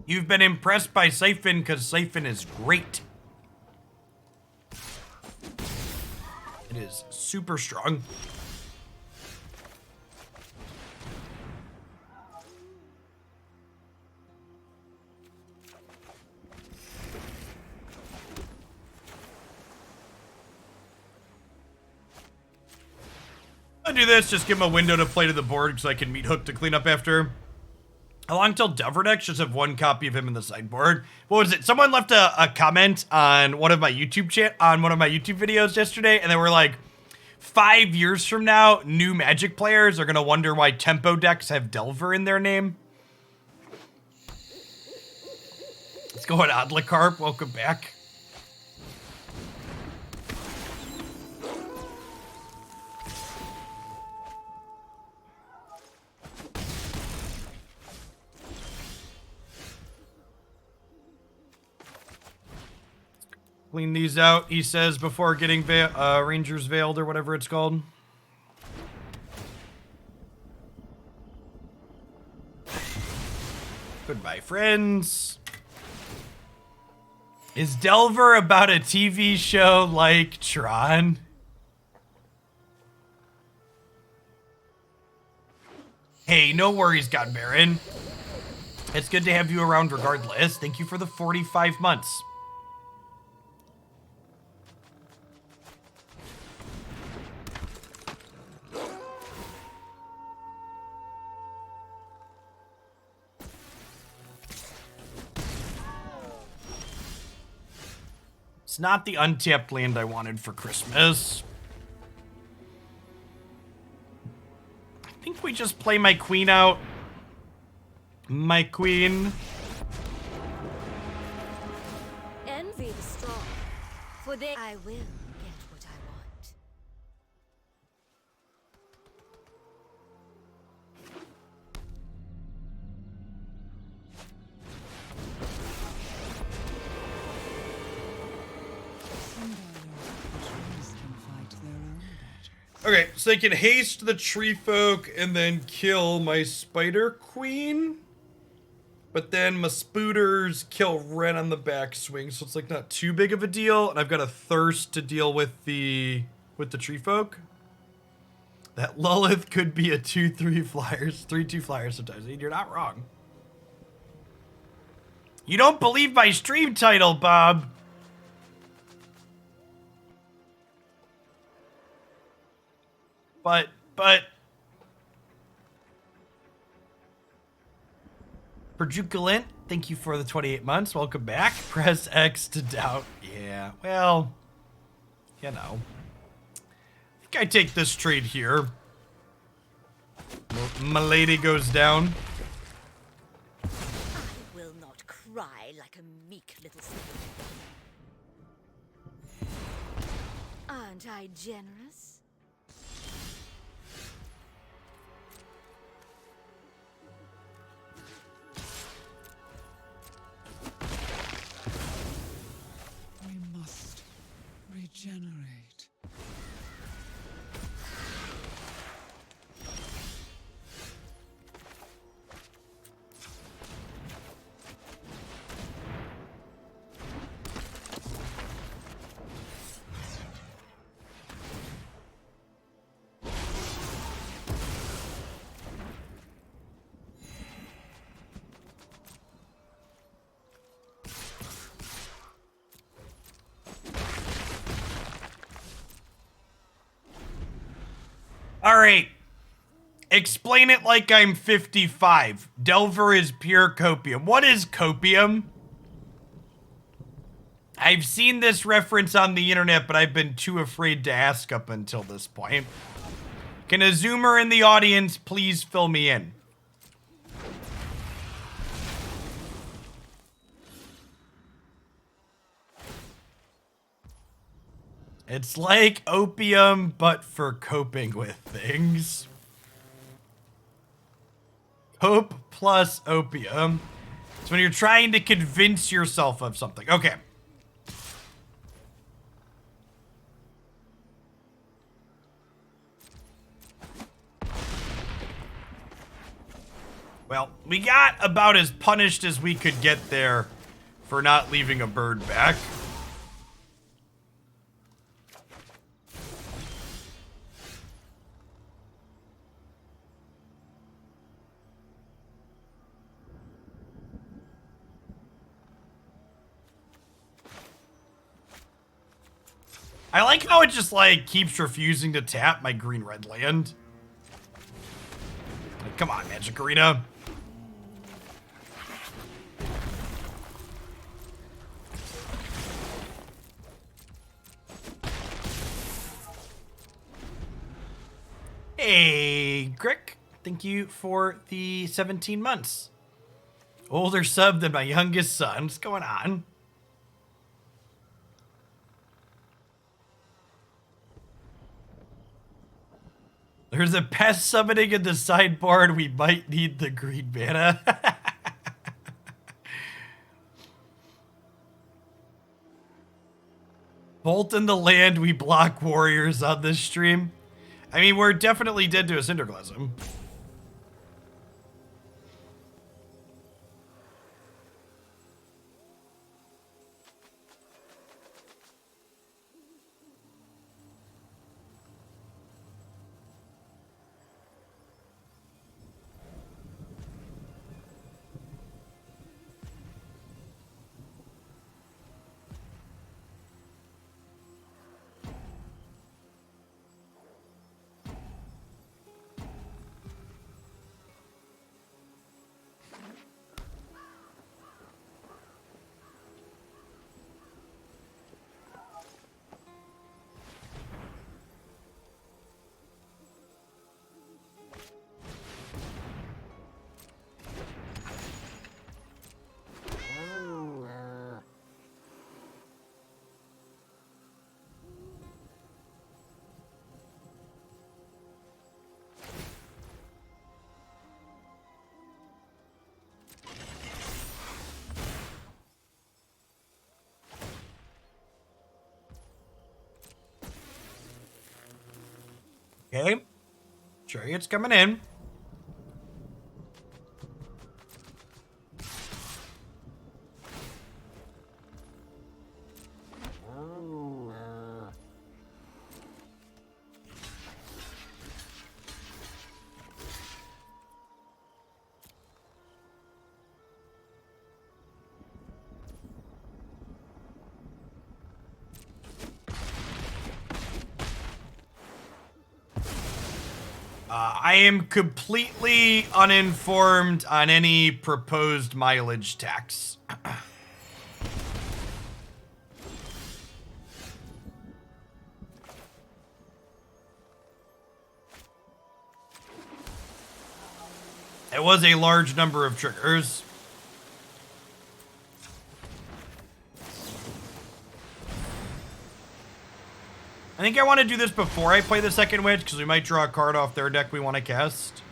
[SPEAKER 1] You've been impressed by Siphon because Siphon is great. It is super strong. I'll do this, just give him a window to play to the board so I can Meathook to clean up after. How long till Delver decks just have one copy of him in the sideboard? What was it? Someone left a comment on one of my YouTube videos yesterday, and they were like, 5 years from now, new Magic players are gonna wonder why tempo decks have Delver in their name. Let's go on, Adlacarp. Welcome back. Clean these out, he says, before getting Ranger's Veiled or whatever it's called. Goodbye, friends. Is Delver about a TV show like Tron? Hey, no worries, God Baron. It's good to have you around regardless. Thank you for the 45 months. It's not the untapped land I wanted for Christmas. I think we just play my queen out. My queen.
[SPEAKER 2] Envy the strong, for they I will get what I want.
[SPEAKER 1] Okay, so they can haste the tree folk and then kill my spider queen. But then my spooters kill red on the backswing, so it's like not too big of a deal. And I've got a thirst to deal with the tree folk. That Lolth could be a 2/3 flyers, 3/2 flyers sometimes. You're not wrong. You don't believe my stream title, Bob. But Perjuculent, thank you for the 28 months. Welcome back. Press X to doubt. Yeah, well, you know. I think I take this trade here. My lady goes down.
[SPEAKER 2] I will not cry like a meek little slave. Aren't I generous?
[SPEAKER 4] We must regenerate.
[SPEAKER 1] All right. Explain it like I'm 55. Delver is pure copium. What is copium? I've seen this reference on the internet, but I've been too afraid to ask up until this point. Can a Zoomer in the audience please fill me in? It's like opium, but for coping with things. Hope plus opium. It's when you're trying to convince yourself of something. Okay. Well, we got about as punished as we could get there for not leaving a bird back. I like how it just, like, keeps refusing to tap my green-red land. Like, come on, Magic Arena. Hey, Crick. Thank you for the 17 months. Older sub than my youngest son. What's going on? There's a Pest Summoning in the sideboard. We might need the green mana. Bolt in the land. We block warriors on this stream. I mean, we're definitely dead to a Cinderglasm. Okay. Chariot's coming in. I am completely uninformed on any proposed mileage tax. It was a large number of triggers. I think I want to do this before I play the second witch, because we might draw a card off their deck we want to cast.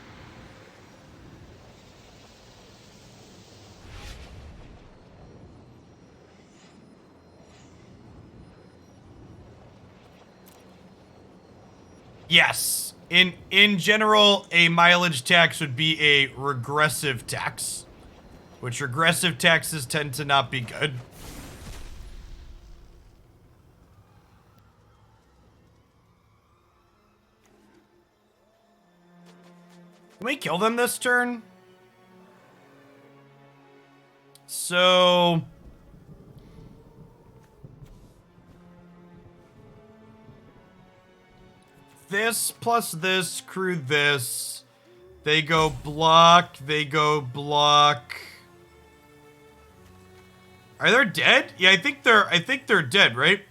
[SPEAKER 1] Yes. In general, a mileage tax would be a regressive tax, which regressive taxes tend to not be good. Can we kill them this turn? So... this plus this, crew this. They go block, they go block. Are they dead? Yeah, I think they're dead, right?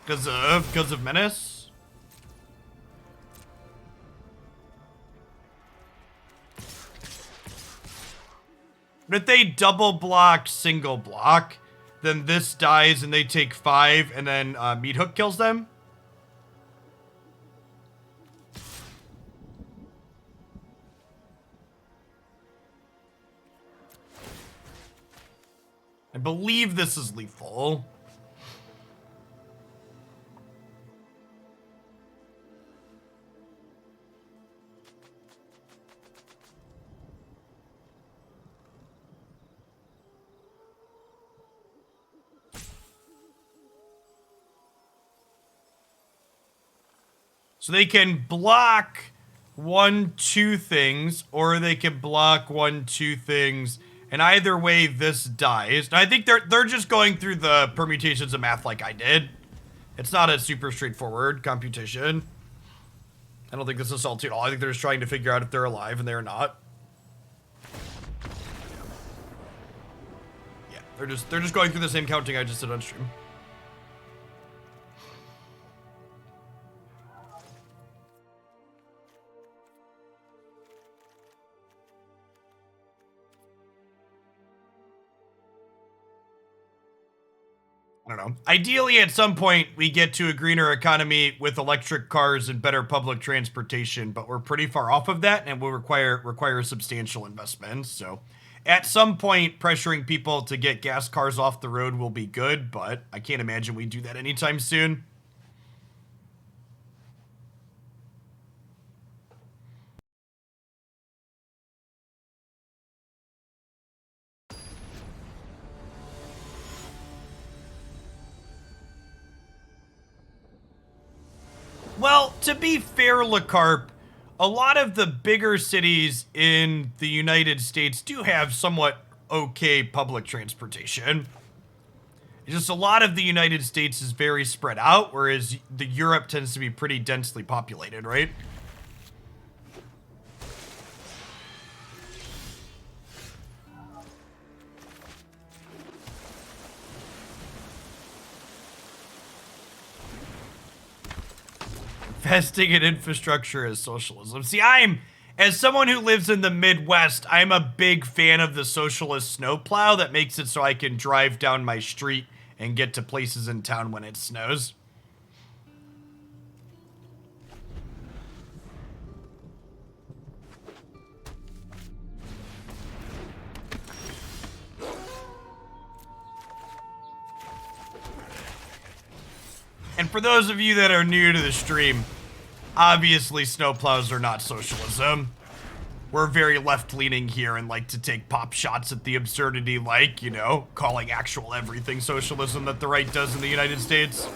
[SPEAKER 1] Because of Menace? But if they double block, single block, then this dies and they take 5 and then Meathook kills them? I believe this is lethal. So they can block 1, 2 things, or they can block 1, 2 things, and either way, this dies. And I think they're just going through the permutations of math like I did. It's not a super straightforward computation. I don't think this is salty at all. I think they're just trying to figure out if they're alive, and they're not. Yeah, they're just going through the same counting I just did on stream. I don't know. Ideally, at some point, we get to a greener economy with electric cars and better public transportation, but we're pretty far off of that, and will require substantial investments. So, at some point, pressuring people to get gas cars off the road will be good, but I can't imagine we do that anytime soon. Well, to be fair, LeCarp, a lot of the bigger cities in the United States do have somewhat okay public transportation. It's just a lot of the United States is very spread out, whereas the Europe tends to be pretty densely populated, right? Investing in infrastructure is socialism. See, as someone who lives in the Midwest, I'm a big fan of the socialist snowplow that makes it so I can drive down my street and get to places in town when it snows. And for those of you that are new to the stream, obviously snowplows are not socialism. We're very left-leaning here and like to take pop shots at the absurdity, like, you know, calling actual everything socialism that the right does in the United States.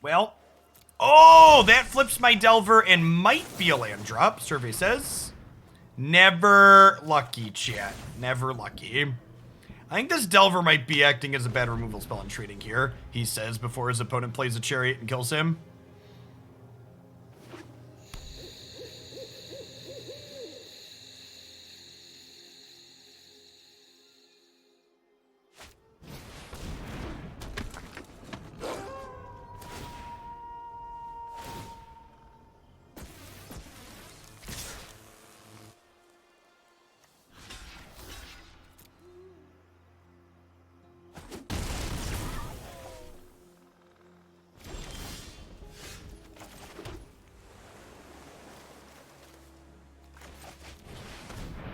[SPEAKER 1] Well, oh, that flips my Delver and might be a land drop, survey says. Never lucky, chat. Never lucky. I think this Delver might be acting as a bad removal spell and trading here, he says before his opponent plays a Chariot and kills him.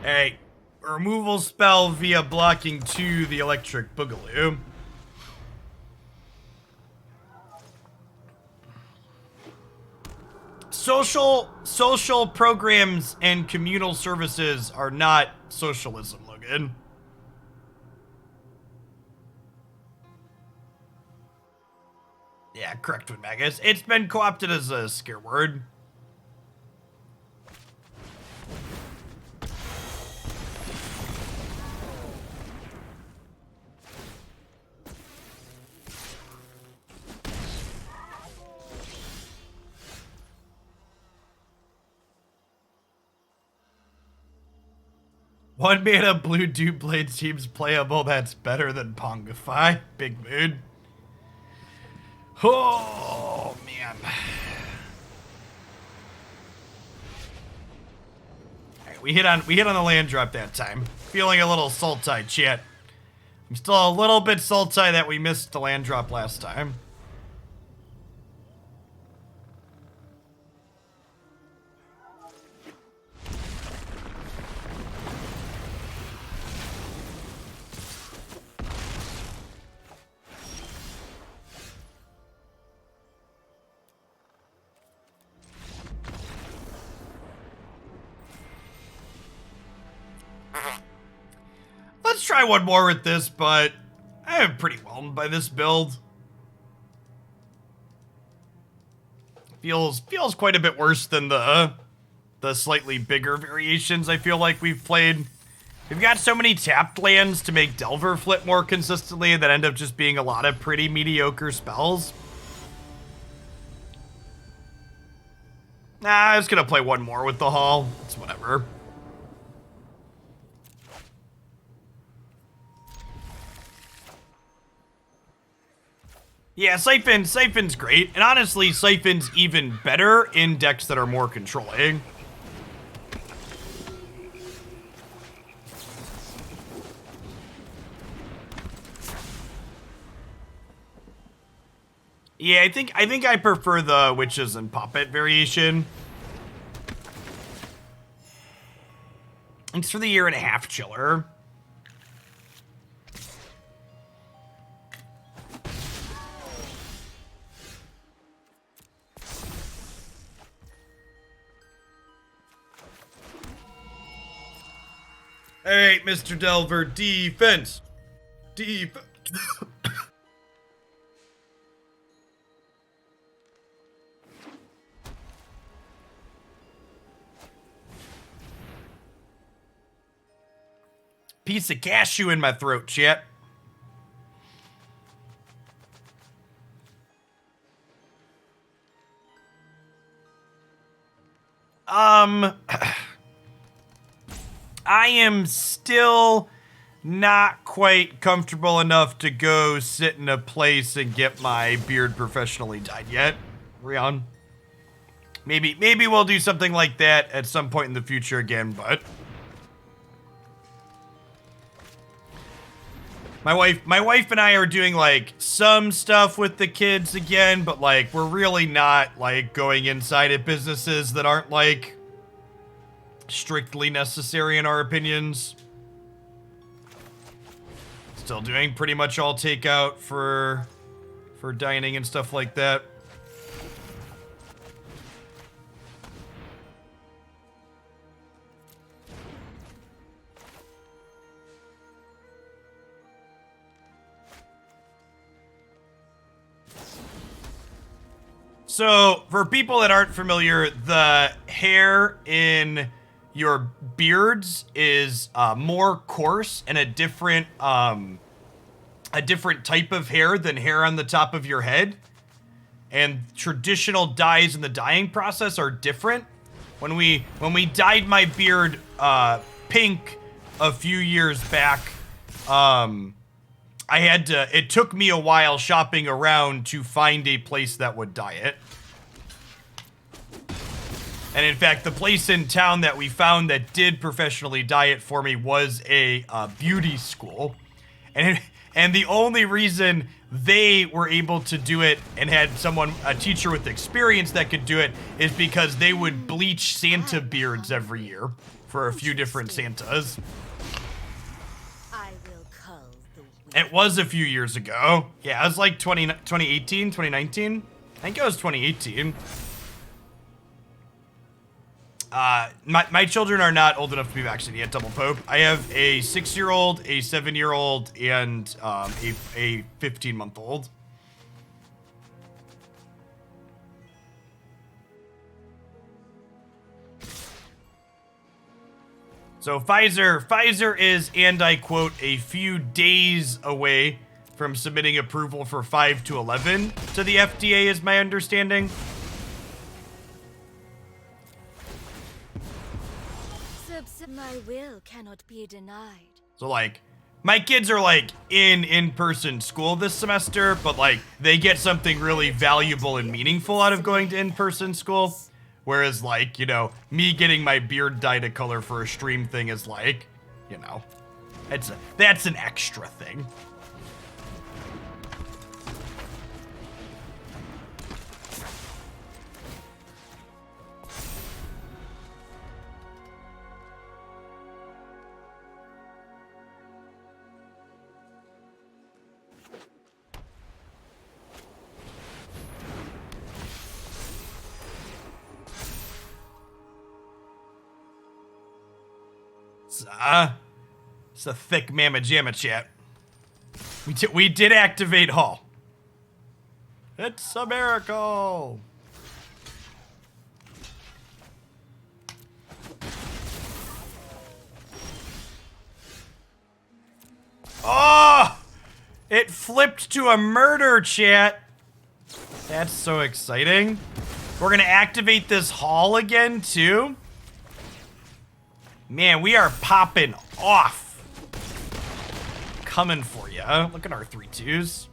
[SPEAKER 1] Hey, removal spell via blocking 2 the Electric Boogaloo. Social programs and communal services are not socialism, Logan. Yeah, correct with Magus. It's been co-opted as a scare word. One mana blue Dupe Blade seems playable. That's better than Pongify. Big mood. Oh, man. Alright, we hit on the land drop that time. Feeling a little salty, chat. I'm still a little bit salty that we missed the land drop last time. Let's try one more with this, but I am pretty whelmed by this build. Feels quite a bit worse than the slightly bigger variations I feel like we've played. We've got so many tapped lands to make Delver flip more consistently that end up just being a lot of pretty mediocre spells. Nah, I'm just gonna play one more with the Hall. It's whatever. Yeah, Siphon's great, and honestly, Siphon's even better in decks that are more controlling. Yeah, I think I prefer the Witches and Puppet variation. Thanks for the 1.5 chiller. All right, Mr. Delver, defense. Defense. Piece of cashew in my throat, chat. I am still not quite comfortable enough to go sit in a place and get my beard professionally dyed yet, Rion. Maybe we'll do something like that at some point in the future again, but my wife and I are doing like some stuff with the kids again, but like we're really not like going inside at businesses that aren't like strictly necessary in our opinions. Still doing pretty much all takeout for dining and stuff like that. So, for people that aren't familiar, the hair in your beards is more coarse and a different type of hair than hair on the top of your head. And traditional dyes in the dyeing process are different. When we dyed my beard pink a few years back, it took me a while shopping around to find a place that would dye it. And in fact, the place in town that we found that did professionally dye it for me was a beauty school. And the only reason they were able to do it and had a teacher with experience that could do it is because they would bleach Santa beards every year for a few different Santas. It was a few years ago. Yeah, it was like 2018, 2019. I think it was 2018. My children are not old enough to be vaccinated yet, Double Pope. I have a 6-year-old, a 7-year-old, and a 15-month-old. So Pfizer is, and I quote, a few days away from submitting approval for 5 to 11 to the FDA, is my understanding.
[SPEAKER 2] My will cannot be denied.
[SPEAKER 1] So, like, my kids are, like, in-person school this semester, but, like, they get something really valuable and meaningful out of going to in-person school. Whereas, like, you know, me getting my beard dyed a color for a stream thing is, like, you know, that's an extra thing. It's a thick mamma jamma chat. We did activate Hall. It's a miracle. Oh! It flipped to a murder, chat. That's so exciting. We're gonna activate this Hall again, too. Man, we are popping off. Coming for ya. Look at our 3-2s.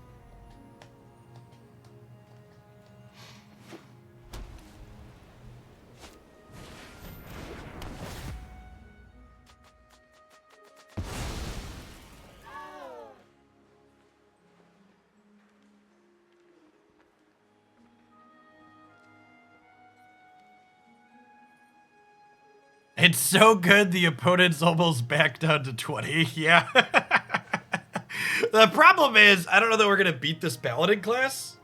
[SPEAKER 1] It's so good the opponent's almost back down to 20. Yeah. The problem is, I don't know that we're going to beat this Paladin class.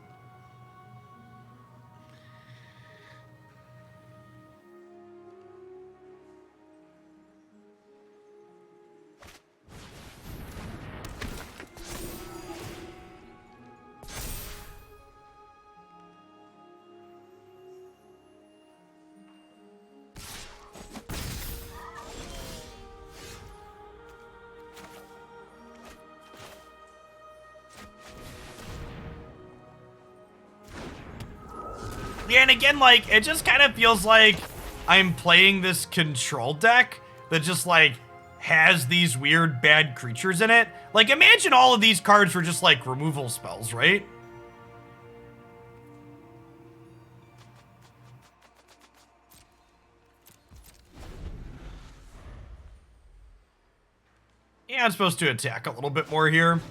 [SPEAKER 1] Yeah, and again, like, it just kind of feels like I'm playing this control deck that just, like, has these weird bad creatures in it. Like, imagine all of these cards were just, like, removal spells, right? Yeah, I'm supposed to attack a little bit more here.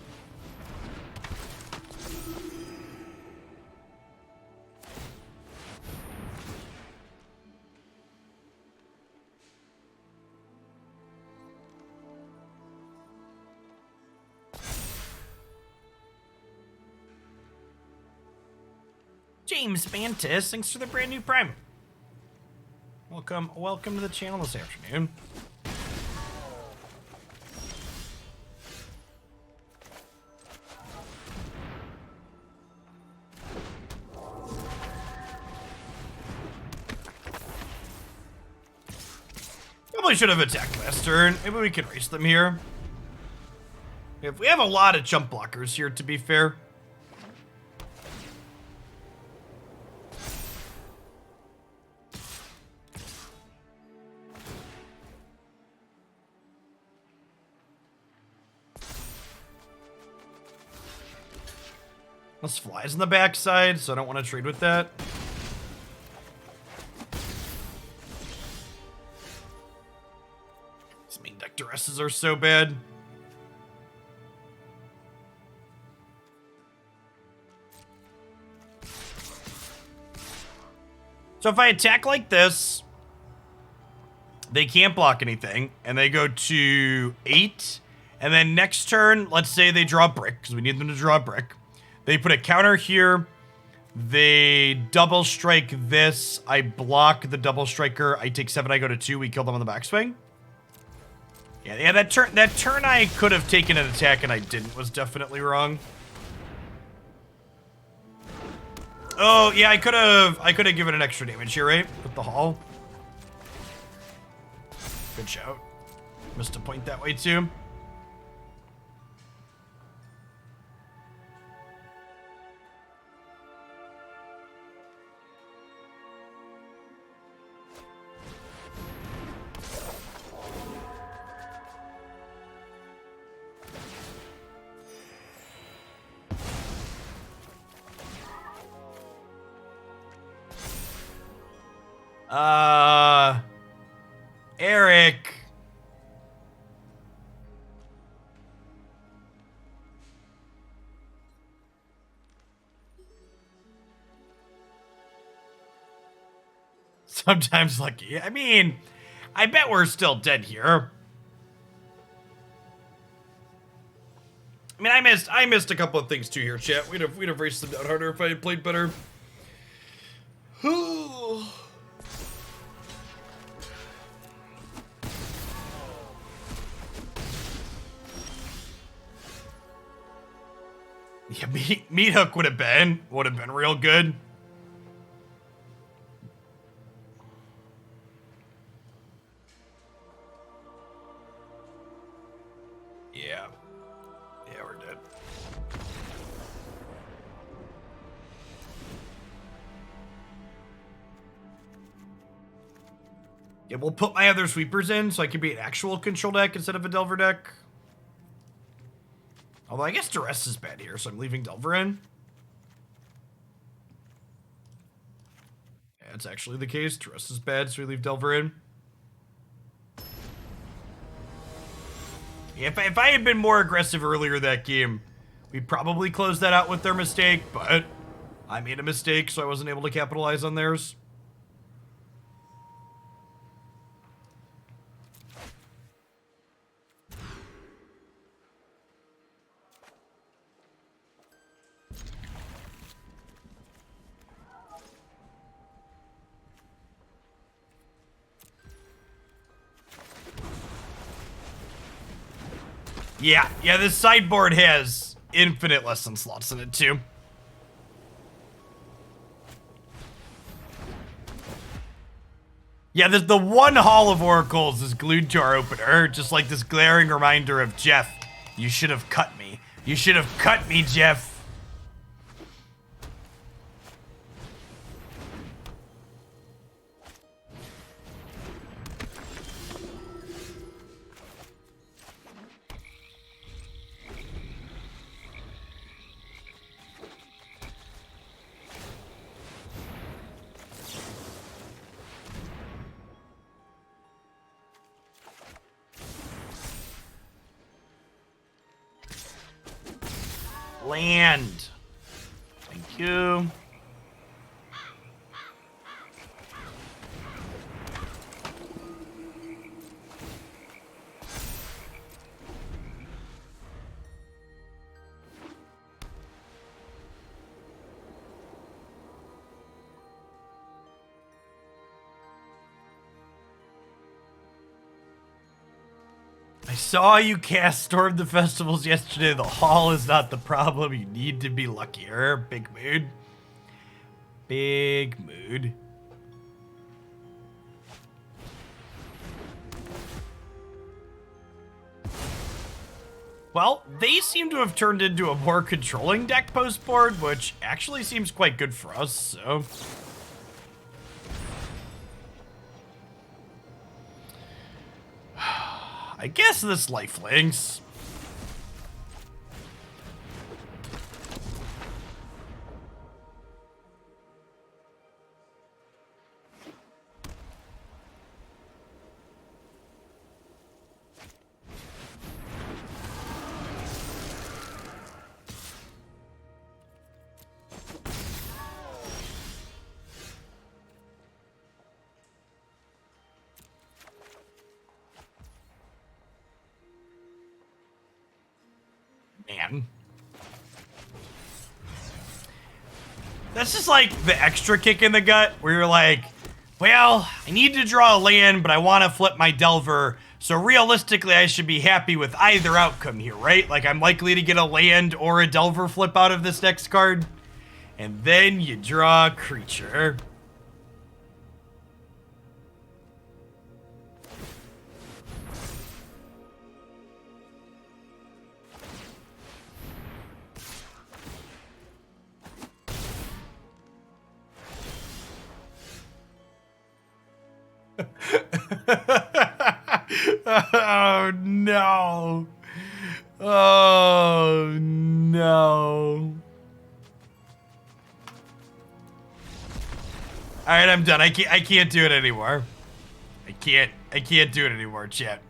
[SPEAKER 1] James Mantis, thanks for the brand new Prime. Welcome to the channel this afternoon. probably should have attacked last turn. Maybe we can race them here. We have a lot of jump blockers here, to be fair. This flies on the backside, so I don't want to trade with that. These main deck Duresses are so bad. So if I attack like this, they can't block anything, and they go to 8. And then next turn, let's say they draw a brick, because we need them to draw a brick. They put a counter here. They double strike this. I block the double striker. I take 7. I go to 2. We kill them on the backswing. Yeah. That turn I could have taken an attack and I didn't was definitely wrong. Oh yeah, I could have given an extra damage here, right? With the haul. Good shout. Missed a point that way too. Eric. Sometimes lucky. I mean, I bet we're still dead here. I mean, I missed a couple of things too here, chat. We'd have raced them down harder if I had played better. Yeah, Meathook would have been real good. Yeah. Yeah, we're dead. Yeah, we'll put my other sweepers in so I can be an actual control deck instead of a Delver deck. Although I guess Duress is bad here, so I'm leaving Delver in. Yeah, it's actually the case. Duress is bad, so we leave Delver in. Yeah, if I had been more aggressive earlier that game, we'd probably close that out with their mistake, but I made a mistake, so I wasn't able to capitalize on theirs. Yeah, this sideboard has infinite lesson slots in it too. Yeah, the one Hall of Oracles is glued to our opener, just like this glaring reminder of Jeff. You should have cut me. You should have cut me, Jeff. Land. Thank you. I saw you cast Storm the Festivals yesterday. The hall is not the problem. You need to be luckier. Big mood. Big mood. Well, they seem to have turned into a more controlling deck post-board, which actually seems quite good for us, so... I guess this lifelinks. Man. That's just like the extra kick in the gut where you're like, well, I need to draw a land, but I want to flip my Delver. So realistically, I should be happy with either outcome here, right? Like I'm likely to get a land or a Delver flip out of this next card. And then you draw a creature. Oh no. Oh no. All right, I'm done. I can't do it anymore. I can't do it anymore, chat.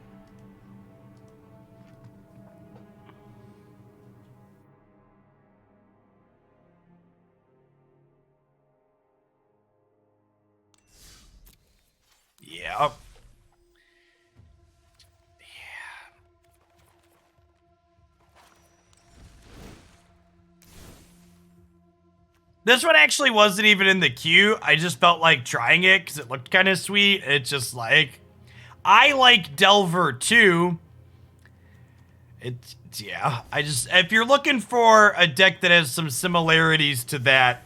[SPEAKER 1] Yep. This one actually wasn't even in the queue. I just felt like trying it because it looked kind of sweet. It's just like, I like Delver too. Yeah. If you're looking for a deck that has some similarities to that,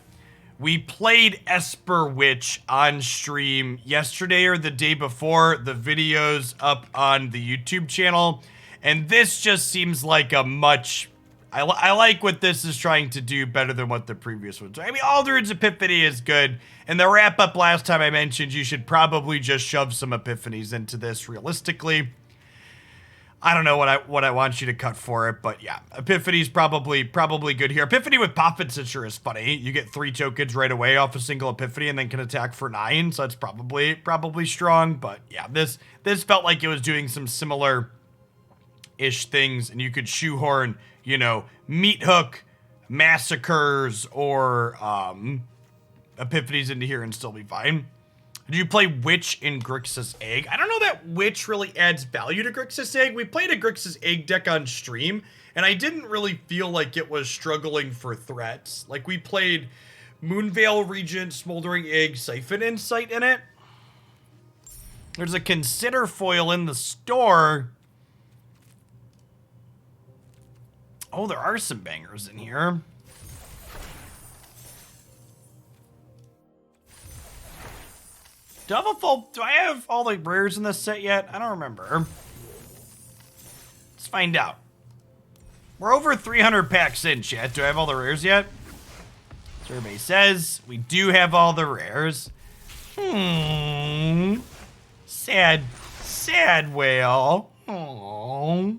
[SPEAKER 1] we played Esper Witch on stream yesterday or the day before. The video's up on the YouTube channel. And this just seems like a much... I like what this is trying to do better than what the previous ones. I mean, Alrund's Epiphany is good. And the wrap-up last time I mentioned you should probably just shove some Epiphanies into this realistically. I don't know what I want you to cut for it, but yeah, Epiphany's probably good here. Epiphany with Poppet Stitcher is funny. You get 3 tokens right away off a single Epiphany and then can attack for 9, so that's probably strong. But yeah, this felt like it was doing some similar-ish things, and you could shoehorn, you know, Meathook Massacres or Epiphanies into here and still be fine. Did you play Witch in Grixis Egg? I don't know that Witch really adds value to Grixis Egg. We played a Grixis Egg deck on stream, and I didn't really feel like it was struggling for threats. Like, we played Moonveil Regent, Smoldering Egg, Siphon Insight in it. There's a Consider foil in the store. Oh, there are some bangers in here. Do I have all the rares in this set yet? I don't remember. Let's find out. We're over 300 packs in, chat. Do I have all the rares yet? Survey says we do have all the rares. Sad whale. Aww.